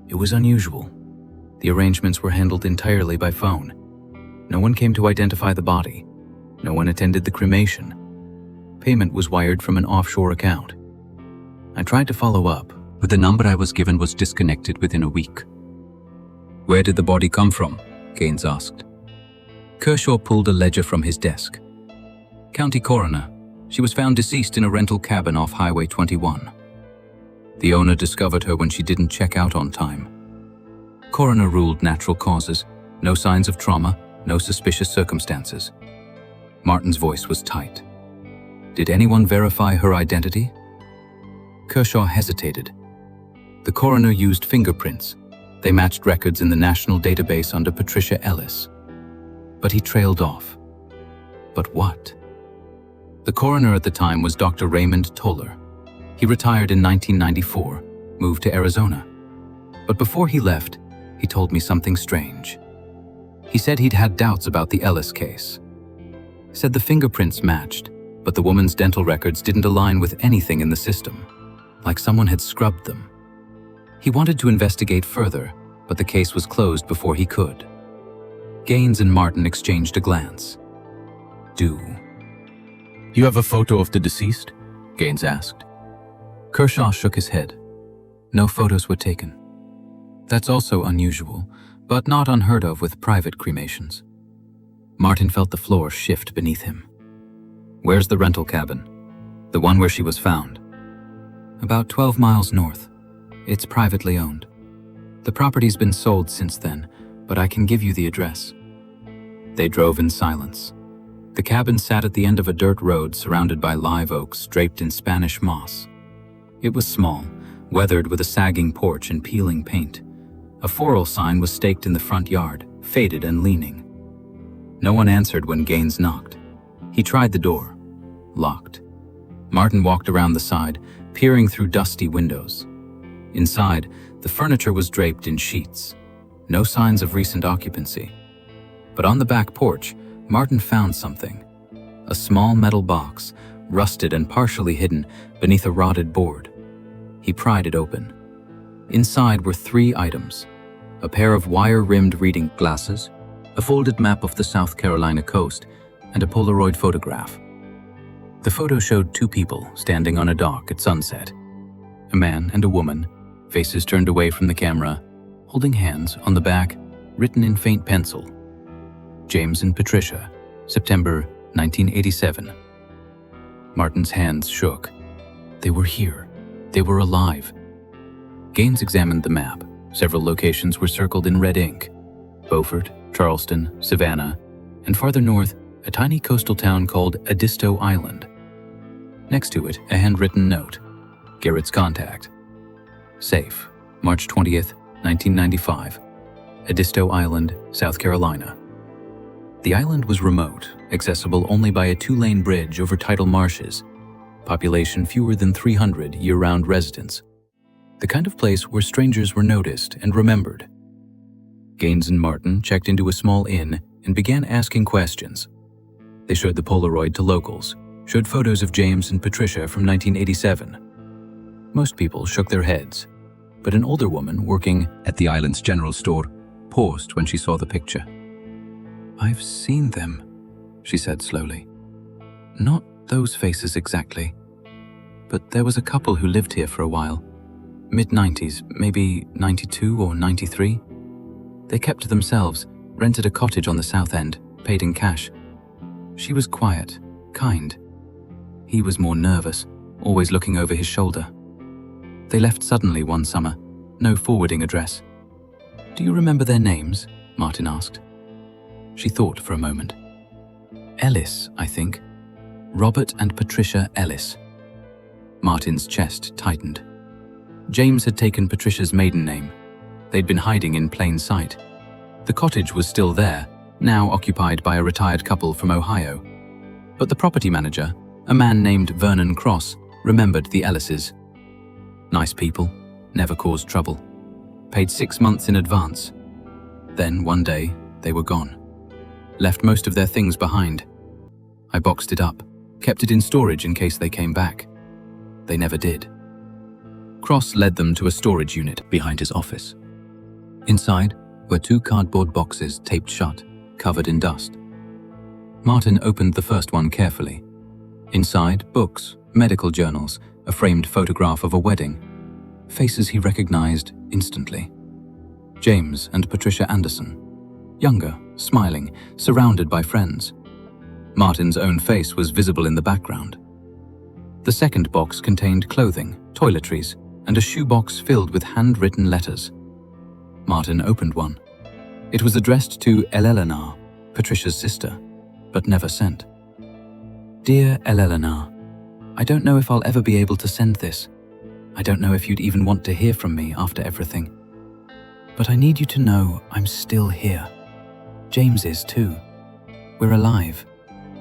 It was unusual. The arrangements were handled entirely by phone. No one came to identify the body. No one attended the cremation. Payment was wired from an offshore account. I tried to follow up, but the number I was given was disconnected within a week. Where did the body come from? Gaines asked. Kershaw pulled a ledger from his desk. County coroner. She was found deceased in a rental cabin off Highway 21. The owner discovered her when she didn't check out on time. Coroner ruled natural causes, no signs of trauma, no suspicious circumstances. Martin's voice was tight. Did anyone verify her identity? Kershaw hesitated. The coroner used fingerprints. They matched records in the national database under Patricia Ellis. But he trailed off. But what? The coroner at the time was Dr. Raymond Toller. He retired in 1994, moved to Arizona. But before he left, he told me something strange. He said he'd had doubts about the Ellis case. He said the fingerprints matched, but the woman's dental records didn't align with anything in the system, like someone had scrubbed them. He wanted to investigate further, but the case was closed before he could. Gaines and Martin exchanged a glance. You have a photo of the deceased? Gaines asked. Kershaw shook his head. No photos were taken. That's also unusual, but not unheard of with private cremations. Martin felt the floor shift beneath him. Where's the rental cabin? The one where she was found? About 12 miles north. It's privately owned. The property's been sold since then, but I can give you the address. They drove in silence. The cabin sat at the end of a dirt road surrounded by live oaks draped in Spanish moss. It was small, weathered with a sagging porch and peeling paint. A "for" sign was staked in the front yard, faded and leaning. No one answered when Gaines knocked. He tried the door. Locked. Martin walked around the side, peering through dusty windows. Inside, the furniture was draped in sheets. No signs of recent occupancy. But on the back porch, Martin found something. A small metal box, rusted and partially hidden beneath a rotted board. He pried it open. Inside were 3 items: a pair of wire-rimmed reading glasses, a folded map of the South Carolina coast, and a Polaroid photograph. The photo showed 2 people standing on a dock at sunset. A man and a woman, faces turned away from the camera, holding hands. On the back, written in faint pencil, James and Patricia, September 1987. Martin's hands shook. They were here. They were alive. Gaines examined the map. Several locations were circled in red ink: Beaufort, Charleston, Savannah, and farther north, a tiny coastal town called Edisto Island. Next to it, a handwritten note: Garrett's contact. Safe, March 20th, 1995. Edisto Island, South Carolina. The island was remote, accessible only by a 2-lane bridge over tidal marshes. Population fewer than 300 year-round residents. The kind of place where strangers were noticed and remembered. Gaines and Martin checked into a small inn and began asking questions. They showed the Polaroid to locals, showed photos of James and Patricia from 1987. Most people shook their heads, but an older woman working at the island's general store paused when she saw the picture. "I've seen them," she said slowly. "Not those faces exactly, but there was a couple who lived here for a while. Mid-90s, maybe 92 or 93. They kept to themselves, rented a cottage on the south end, paid in cash. She was quiet, kind. He was more nervous, always looking over his shoulder. They left suddenly one summer, no forwarding address." "Do you remember their names?" Martin asked. She thought for a moment. "Ellis, I think. Robert and Patricia Ellis." Martin's chest tightened. James had taken Patricia's maiden name. They'd been hiding in plain sight. The cottage was still there, now occupied by a retired couple from Ohio. But the property manager, a man named Vernon Cross, remembered the Ellises. Nice people, never caused trouble. Paid 6 months in advance. Then, one day, they were gone. Left most of their things behind. I boxed it up, kept it in storage in case they came back. They never did. Cross led them to a storage unit behind his office. Inside were 2 cardboard boxes taped shut, covered in dust. Martin opened the first one carefully. Inside, books, medical journals, a framed photograph of a wedding. Faces he recognized instantly. James and Patricia Anderson. Younger, smiling, surrounded by friends. Martin's own face was visible in the background. The second box contained clothing, toiletries, and a shoebox filled with handwritten letters. Martin opened one. It was addressed to Eleanor, Patricia's sister, but never sent. "Dear Eleanor, I don't know if I'll ever be able to send this. I don't know if you'd even want to hear from me after everything. But I need you to know I'm still here. James is too. We're alive.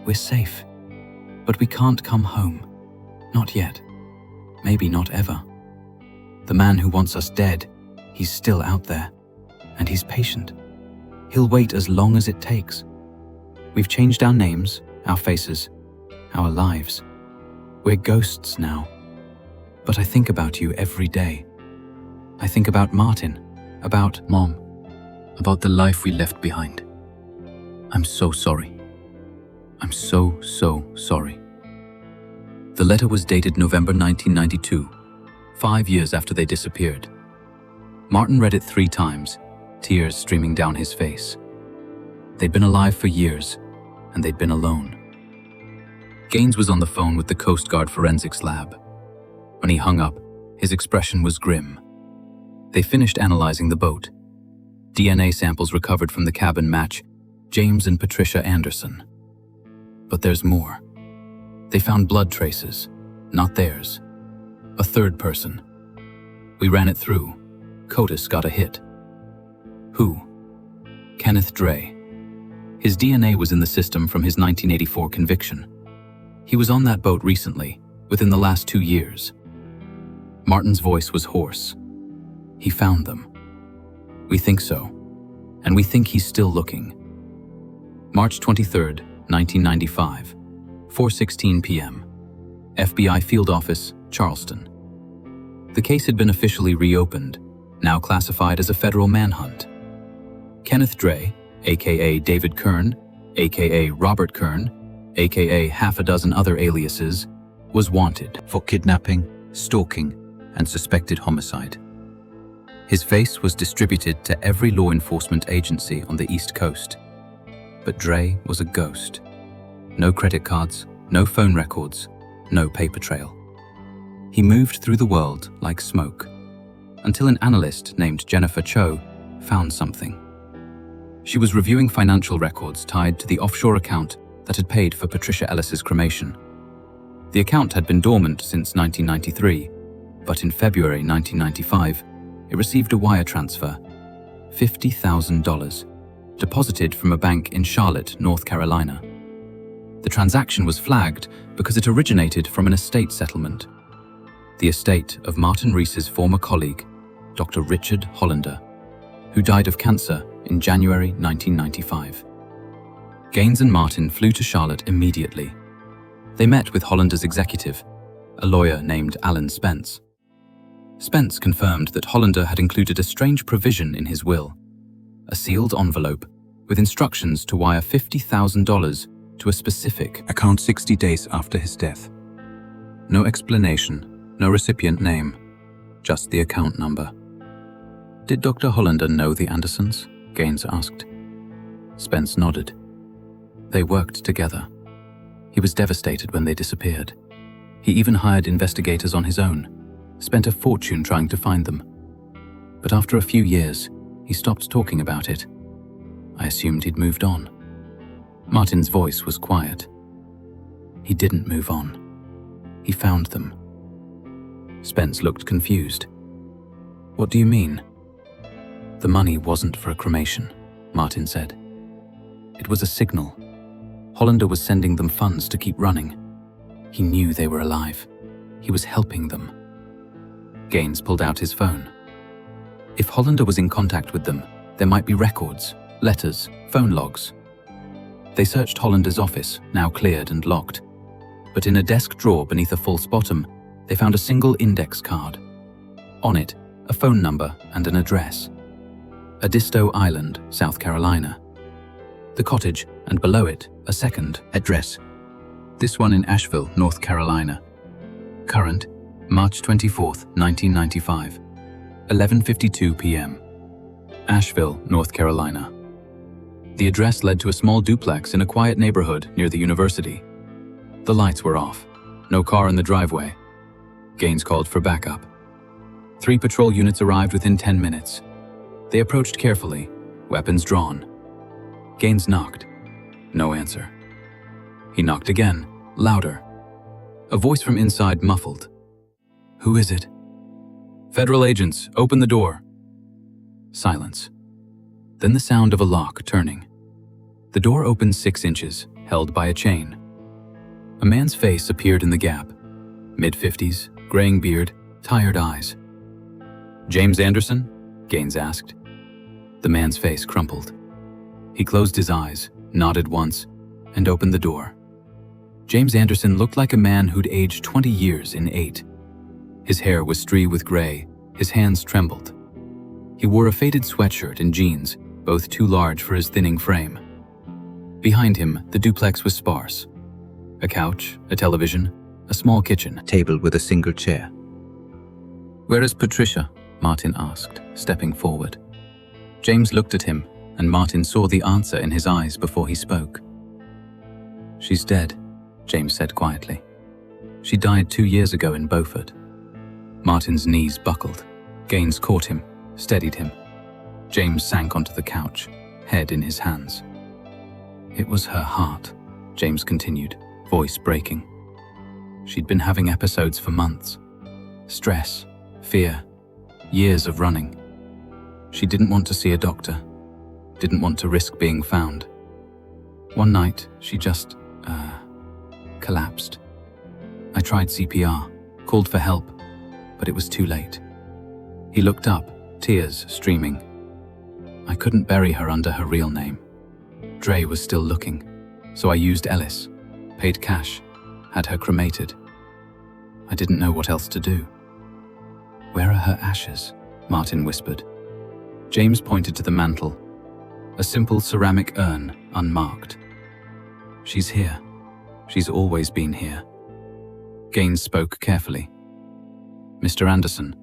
We're safe. But we can't come home. Not yet. Maybe not ever. The man who wants us dead, he's still out there. And he's patient. He'll wait as long as it takes. We've changed our names, our faces, our lives. We're ghosts now. But I think about you every day. I think about Martin, about Mom, about the life we left behind. I'm so sorry. I'm so sorry." The letter was dated November 1992, 5 years after they disappeared. Martin read it 3 times, tears streaming down his face. They'd been alive for years, and they'd been alone. Gaines was on the phone with the Coast Guard forensics lab. When he hung up, his expression was grim. They finished analyzing the boat. DNA samples recovered from the cabin match James and Patricia Anderson. But there's more. They found blood traces, not theirs. A third person. We ran it through. CODIS got a hit. Who? Kenneth Dre. His DNA was in the system from his 1984 conviction. He was on that boat recently, within the last 2 years. Martin's voice was hoarse. He found them. We think so, and we think he's still looking. March 23rd, 1995, 4:16 p.m. FBI Field Office, Charleston. The case had been officially reopened, now classified as a federal manhunt. Kenneth Dre, aka David Kern, aka Robert Kern, aka half a dozen other aliases, was wanted for kidnapping, stalking, and suspected homicide. His face was distributed to every law enforcement agency on the East Coast. But Dre was a ghost. No credit cards, no phone records, no paper trail. He moved through the world like smoke, until an analyst named Jennifer Cho found something. She was reviewing financial records tied to the offshore account that had paid for Patricia Ellis's cremation. The account had been dormant since 1993, but in February 1995, it received a wire transfer, $50,000, deposited from a bank in Charlotte, North Carolina. The transaction was flagged because it originated from an estate settlement. The estate of Martin Rees's former colleague, Dr. Richard Hollander, who died of cancer in January 1995. Gaines and Martin flew to Charlotte immediately. They met with Hollander's executive, a lawyer named Alan Spence. Spence confirmed that Hollander had included a strange provision in his will, a sealed envelope with instructions to wire $50,000 to a specific account 60 days after his death. No explanation, no recipient name, just the account number. Did Dr. Hollander know the Andersons? Gaines asked. Spence nodded. They worked together. He was devastated when they disappeared. He even hired investigators on his own, spent a fortune trying to find them. But after a few years, he stopped talking about it. I assumed he'd moved on. Martin's voice was quiet. He didn't move on. He found them. Spence looked confused. What do you mean? The money wasn't for a cremation, Martin said. It was a signal. Hollander was sending them funds to keep running. He knew they were alive. He was helping them. Gaines pulled out his phone. If Hollander was in contact with them, there might be records, letters, phone logs. They searched Hollander's office, now cleared and locked. But in a desk drawer beneath a false bottom, they found a single index card. On it, a phone number and an address. Edisto Island, South Carolina. The cottage, and below it, a second address. This one in Asheville, North Carolina. Current, March 24th, 1995, 11:52 p.m. Asheville, North Carolina. The address led to a small duplex in a quiet neighborhood near the university. The lights were off. No car in the driveway. Gaines called for backup. 3 patrol units arrived within 10 minutes. They approached carefully, weapons drawn. Gaines knocked. No answer. He knocked again, louder. A voice from inside muffled. Who is it? Federal agents, open the door. Silence. Then the sound of a lock turning. The door opened 6 inches, held by a chain. A man's face appeared in the gap. Mid-50s, graying beard, tired eyes. James Anderson? Gaines asked. The man's face crumpled. He closed his eyes, nodded once, and opened the door. James Anderson looked like a man who'd aged 20 years in 8. His hair was streaked with gray, his hands trembled. He wore a faded sweatshirt and jeans, both too large for his thinning frame. Behind him, the duplex was sparse. A couch, a television, a small kitchen. Table with a single chair. Where is Patricia? Martin asked, stepping forward. James looked at him, and Martin saw the answer in his eyes before he spoke. She's dead, James said quietly. She died 2 years ago in Beaufort. Martin's knees buckled. Gaines caught him, steadied him. James sank onto the couch, head in his hands. It was her heart, James continued, voice breaking. She'd been having episodes for months. Stress, fear, years of running. She didn't want to see a doctor, didn't want to risk being found. One night, she just, collapsed. I tried CPR, called for help, but it was too late. He looked up, tears streaming. I couldn't bury her under her real name. Dre was still looking, so I used Ellis, paid cash, had her cremated. I didn't know what else to do. Where are her ashes? Martin whispered. James pointed to the mantel, a simple ceramic urn, unmarked. She's here. She's always been here. Gaines spoke carefully. Mr. Anderson,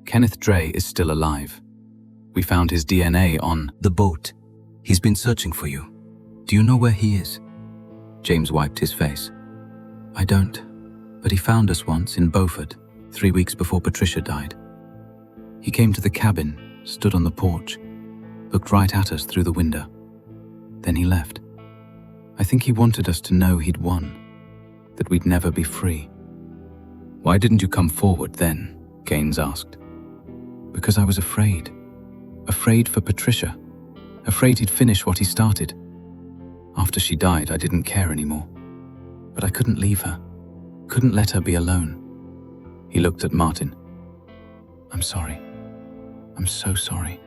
Kenneth Dre is still alive. We found his DNA on The boat. He's been searching for you. Do you know where he is? James wiped his face. I don't, but he found us once in Beaufort, 3 weeks before Patricia died. He came to the cabin, stood on the porch, looked right at us through the window. Then he left. I think he wanted us to know he'd won, that we'd never be free. Why didn't you come forward then? Gaines asked. Because I was afraid. Afraid for Patricia. Afraid he'd finish what he started. After she died, I didn't care anymore. But I couldn't leave her. Couldn't let her be alone. He looked at Martin. I'm sorry. I'm so sorry.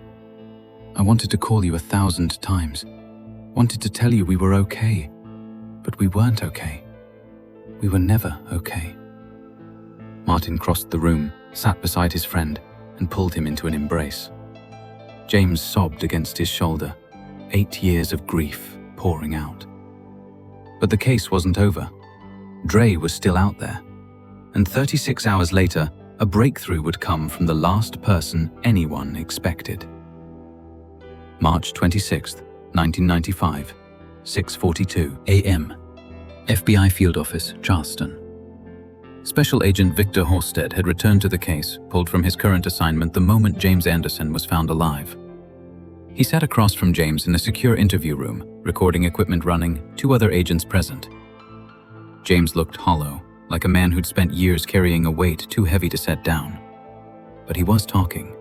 I wanted to call you 1,000 times. Wanted to tell you we were okay. But we weren't okay. We were never okay. Martin crossed the room, sat beside his friend, and pulled him into an embrace. James sobbed against his shoulder, 8 years of grief pouring out. But the case wasn't over. Dre was still out there. And 36 hours later, a breakthrough would come from the last person anyone expected. March 26th, 1995, 6:42 a.m. FBI Field Office, Charleston. Special Agent Victor Halstead had returned to the case, pulled from his current assignment the moment James Anderson was found alive. He sat across from James in a secure interview room, recording equipment running, 2 other agents present. James looked hollow, like a man who'd spent years carrying a weight too heavy to set down. But he was talking,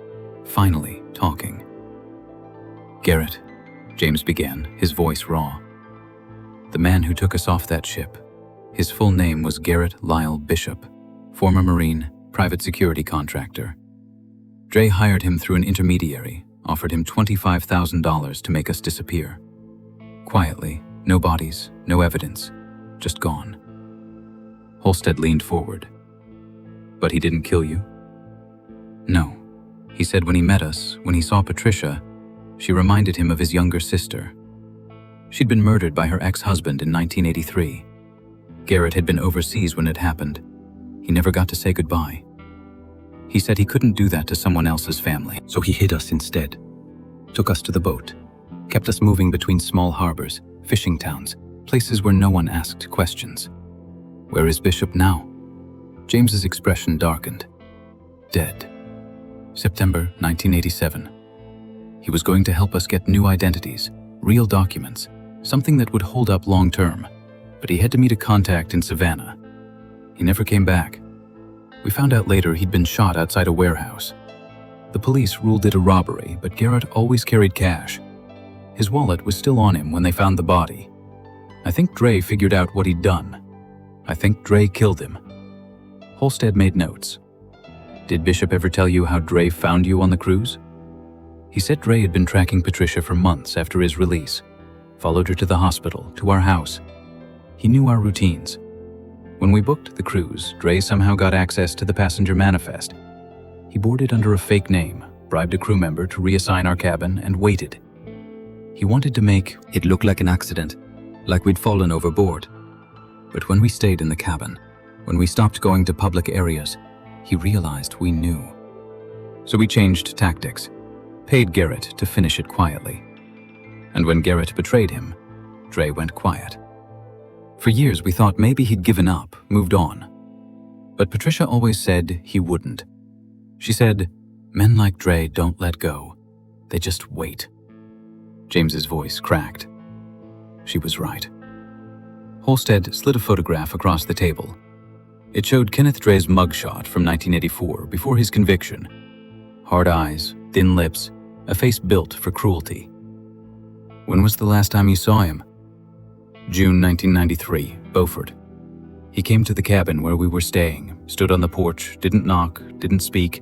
finally talking. Garrett, James began, his voice raw. The man who took us off that ship. His full name was Garrett Lyle Bishop, former Marine, private security contractor. Dre hired him through an intermediary, offered him $25,000 to make us disappear. Quietly, no bodies, no evidence, just gone. Halstead leaned forward. But he didn't kill you? No. He said when he met us, when he saw Patricia, she reminded him of his younger sister. She'd been murdered by her ex-husband in 1983. Garrett had been overseas when it happened. He never got to say goodbye. He said he couldn't do that to someone else's family, so he hid us instead. Took us to the boat. Kept us moving between small harbors, fishing towns, places where no one asked questions. Where is Bishop now? James's expression darkened. Dead. September 1987. He was going to help us get new identities, real documents, something that would hold up long term. But he had to meet a contact in Savannah. He never came back. We found out later he'd been shot outside a warehouse. The police ruled it a robbery, but Garrett always carried cash. His wallet was still on him when they found the body. I think Dre figured out what he'd done. I think Dre killed him. Halstead made notes. Did Bishop ever tell you how Dre found you on the cruise? He said Dre had been tracking Patricia for months after his release. Followed her to the hospital, to our house. He knew our routines. When we booked the cruise, Dre somehow got access to the passenger manifest. He boarded under a fake name, bribed a crew member to reassign our cabin, and waited. He wanted to make it look like an accident, like we'd fallen overboard. But when we stayed in the cabin, when we stopped going to public areas, he realized we knew. So we changed tactics, paid Garrett to finish it quietly. And when Garrett betrayed him, Dre went quiet. For years we thought maybe he'd given up, moved on. But Patricia always said he wouldn't. She said, men like Dre don't let go. They just wait. James's voice cracked. She was right. Halstead slid a photograph across the table. It showed Kenneth Dre's mugshot from 1984 before his conviction. Hard eyes, thin lips, a face built for cruelty. When was the last time you saw him? June 1993, Beaufort. He came to the cabin where we were staying, stood on the porch, didn't knock, didn't speak,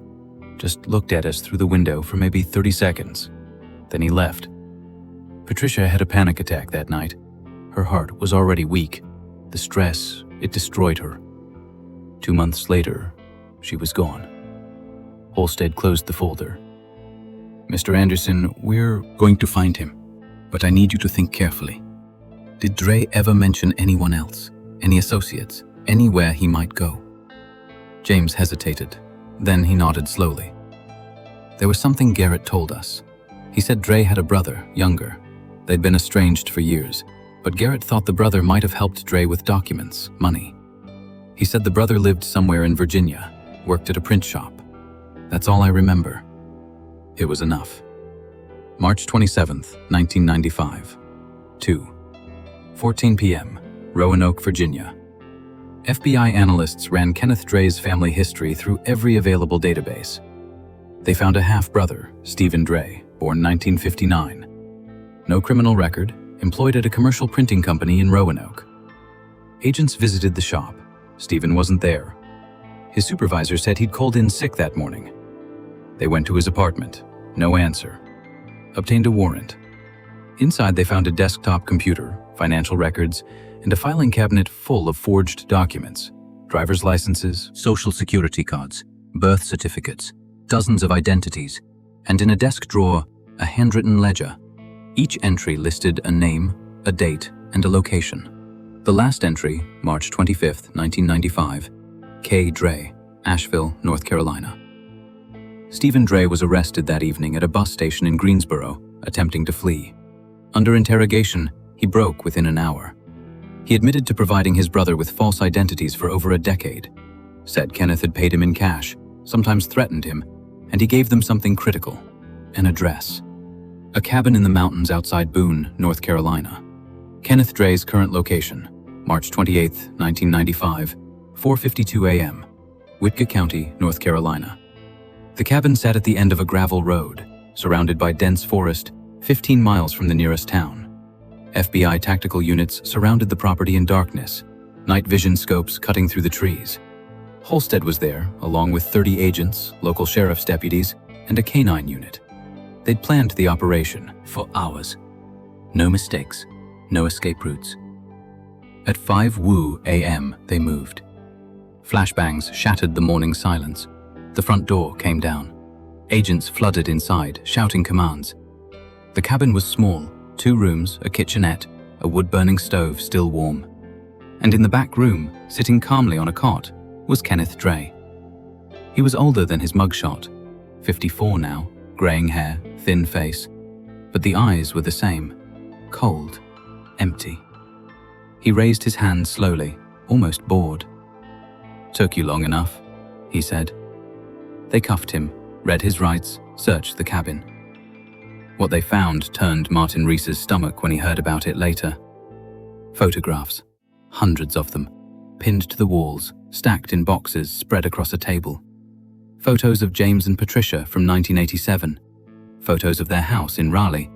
just looked at us through the window for maybe 30 seconds. Then he left. Patricia had a panic attack that night. Her heart was already weak. The stress, it destroyed her. 2 months later, she was gone. Halstead closed the folder. Mr. Anderson, we're going to find him, but I need you to think carefully. Did Dre ever mention anyone else, any associates, anywhere he might go? James hesitated. Then he nodded slowly. There was something Garrett told us. He said Dre had a brother, younger. They'd been estranged for years, but Garrett thought the brother might have helped Dre with documents, money. He said the brother lived somewhere in Virginia, worked at a print shop. That's all I remember. It was enough. March 27th, 1995. 2:14 p.m., Roanoke, Virginia. FBI analysts ran Kenneth Dre's family history through every available database. They found a half-brother, Stephen Dre, born 1959. No criminal record, employed at a commercial printing company in Roanoke. Agents visited the shop. Stephen wasn't there. His supervisor said he'd called in sick that morning. They went to his apartment. No answer. Obtained a warrant. Inside they found a desktop computer, financial records, and a filing cabinet full of forged documents, driver's licenses, social security cards, birth certificates, dozens of identities, and in a desk drawer, a handwritten ledger. Each entry listed a name, a date, and a location. The last entry, March 25th, 1995, K. Dre, Asheville, North Carolina. Stephen Dre was arrested that evening at a bus station in Greensboro, attempting to flee. Under interrogation, he broke within an hour. He admitted to providing his brother with false identities for over a decade, said Kenneth had paid him in cash, sometimes threatened him, and he gave them something critical, an address. A cabin in the mountains outside Boone, North Carolina. Kenneth Dre's current location, March 28, 1995, 4:52 a.m., Whitka County, North Carolina. The cabin sat at the end of a gravel road, surrounded by dense forest, 15 miles from the nearest town. FBI tactical units surrounded the property in darkness, night vision scopes cutting through the trees. Halstead was there, along with 30 agents, local sheriff's deputies, and a canine unit. They'd planned the operation for hours. No mistakes, no escape routes. At 5 a.m., they moved. Flashbangs shattered the morning silence. The front door came down. Agents flooded inside, shouting commands. The cabin was small, 2 rooms, a kitchenette, a wood-burning stove still warm. And in the back room, sitting calmly on a cot, was Kenneth Dre. He was older than his mugshot, 54 now, graying hair, thin face, but the eyes were the same, cold, empty. He raised his hand slowly, almost bored. "Took you long enough," he said. They cuffed him, read his rights, searched the cabin. What they found turned Martin Reese's stomach when he heard about it later. Photographs, hundreds of them, pinned to the walls, stacked in boxes spread across a table. Photos of James and Patricia from 1987. Photos of their house in Raleigh.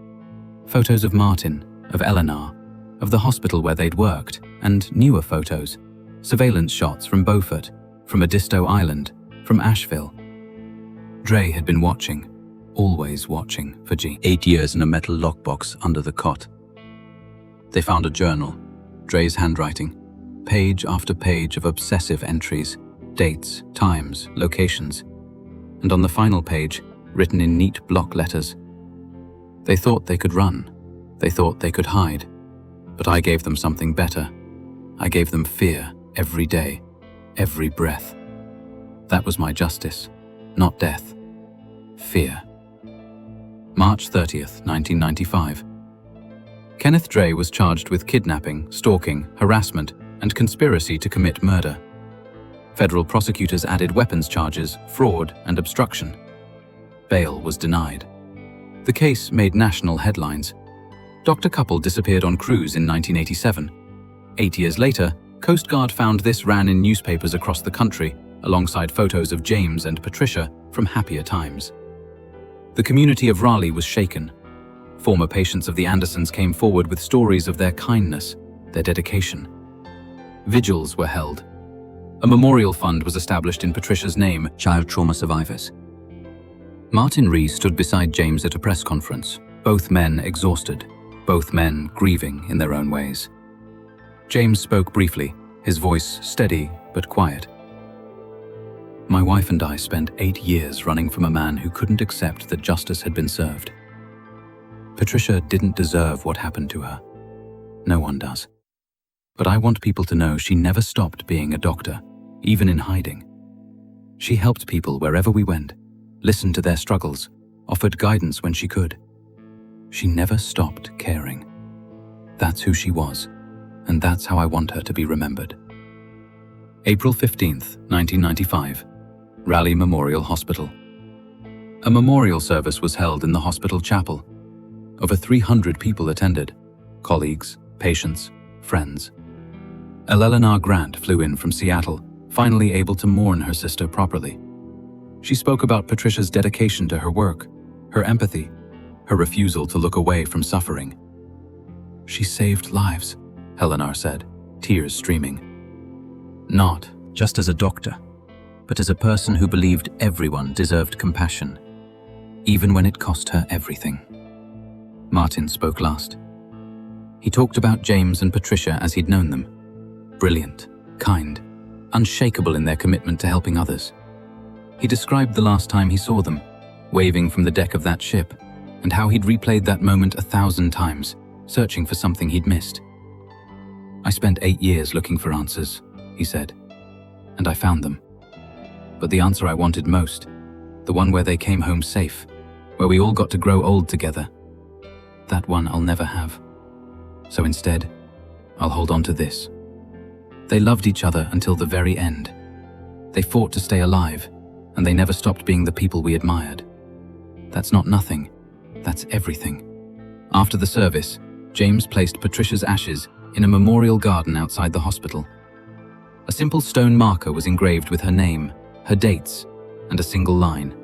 Photos of Martin, of Eleanor, of the hospital where they'd worked, and newer photos, surveillance shots from Beaufort, from Edisto Island, from Asheville. Dre had been watching, always watching, for 8 years in a metal lockbox under the cot. They found a journal, Dre's handwriting, page after page of obsessive entries, dates, times, locations, and on the final page, written in neat block letters. They thought they could run. They thought they could hide. But I gave them something better. I gave them fear every day, every breath. That was my justice, not death. Fear. March 30th, 1995. Kenneth Dre was charged with kidnapping, stalking, harassment, and conspiracy to commit murder. Federal prosecutors added weapons charges, fraud, and obstruction. Bail was denied. The case made national headlines. Dr. Couple disappeared on cruise in 1987. 8 years later, Coast Guard found this ran in newspapers across the country, alongside photos of James and Patricia from happier times. The community of Raleigh was shaken. Former patients of the Andersons came forward with stories of their kindness, their dedication. Vigils were held. A memorial fund was established in Patricia's name, Child Trauma Survivors. Martin Ree stood beside James at a press conference, both men exhausted, both men grieving in their own ways. James spoke briefly, his voice steady but quiet. My wife and I spent 8 years running from a man who couldn't accept that justice had been served. Patricia didn't deserve what happened to her. No one does. But I want people to know she never stopped being a doctor, even in hiding. She helped people wherever we went, listened to their struggles, offered guidance when she could. She never stopped caring. That's who she was, and that's how I want her to be remembered. April 15th, 1995, Raleigh Memorial Hospital. A memorial service was held in the hospital chapel. Over 300 people attended, colleagues, patients, friends. Eleanor Grant flew in from Seattle, finally able to mourn her sister properly. She spoke about Patricia's dedication to her work, her empathy, her refusal to look away from suffering. She saved lives, Eleanor said, tears streaming. Not just as a doctor, but as a person who believed everyone deserved compassion, even when it cost her everything. Martin spoke last. He talked about James and Patricia as he'd known them. Brilliant, kind, unshakable in their commitment to helping others. He described the last time he saw them, waving from the deck of that ship, and how he'd replayed that moment 1,000 times, searching for something he'd missed. I spent 8 years looking for answers, he said, and I found them. But the answer I wanted most, the one where they came home safe, where we all got to grow old together, that one I'll never have. So instead, I'll hold on to this. They loved each other until the very end. They fought to stay alive, and they never stopped being the people we admired. That's not nothing, that's everything. After the service, James placed Patricia's ashes in a memorial garden outside the hospital. A simple stone marker was engraved with her name, her dates, and a single line.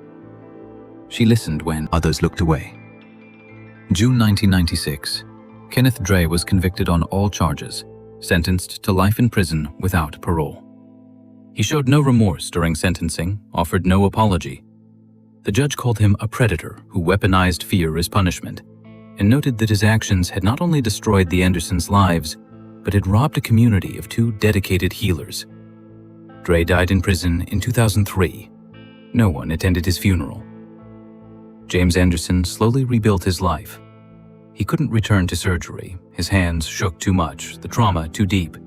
She listened when others looked away. June 1996, Kenneth Dre was convicted on all charges, sentenced to life in prison without parole. He showed no remorse during sentencing, offered no apology. The judge called him a predator who weaponized fear as punishment, and noted that his actions had not only destroyed the Andersons' lives, but had robbed a community of 2 dedicated healers. Dre died in prison in 2003. No one attended his funeral. James Anderson slowly rebuilt his life. He couldn't return to surgery. His hands shook too much, the trauma too deep.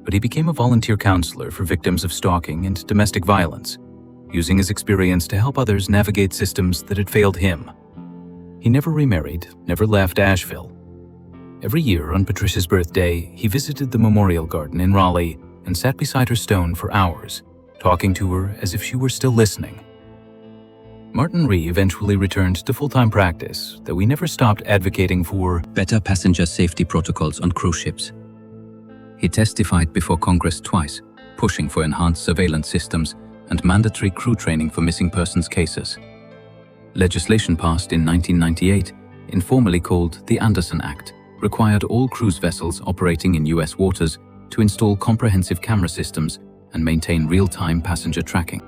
But he became a volunteer counselor for victims of stalking and domestic violence, using his experience to help others navigate systems that had failed him. He never remarried, never left Asheville. Every year on Patricia's birthday, he visited the memorial garden in Raleigh and sat beside her stone for hours, talking to her as if she were still listening. Martin Ree eventually returned to full-time practice, though he never stopped advocating for better passenger safety protocols on cruise ships. He testified before Congress twice, pushing for enhanced surveillance systems and mandatory crew training for missing persons cases. Legislation passed in 1998, informally called the Anderson Act, required all cruise vessels operating in U.S. waters to install comprehensive camera systems and maintain real-time passenger tracking.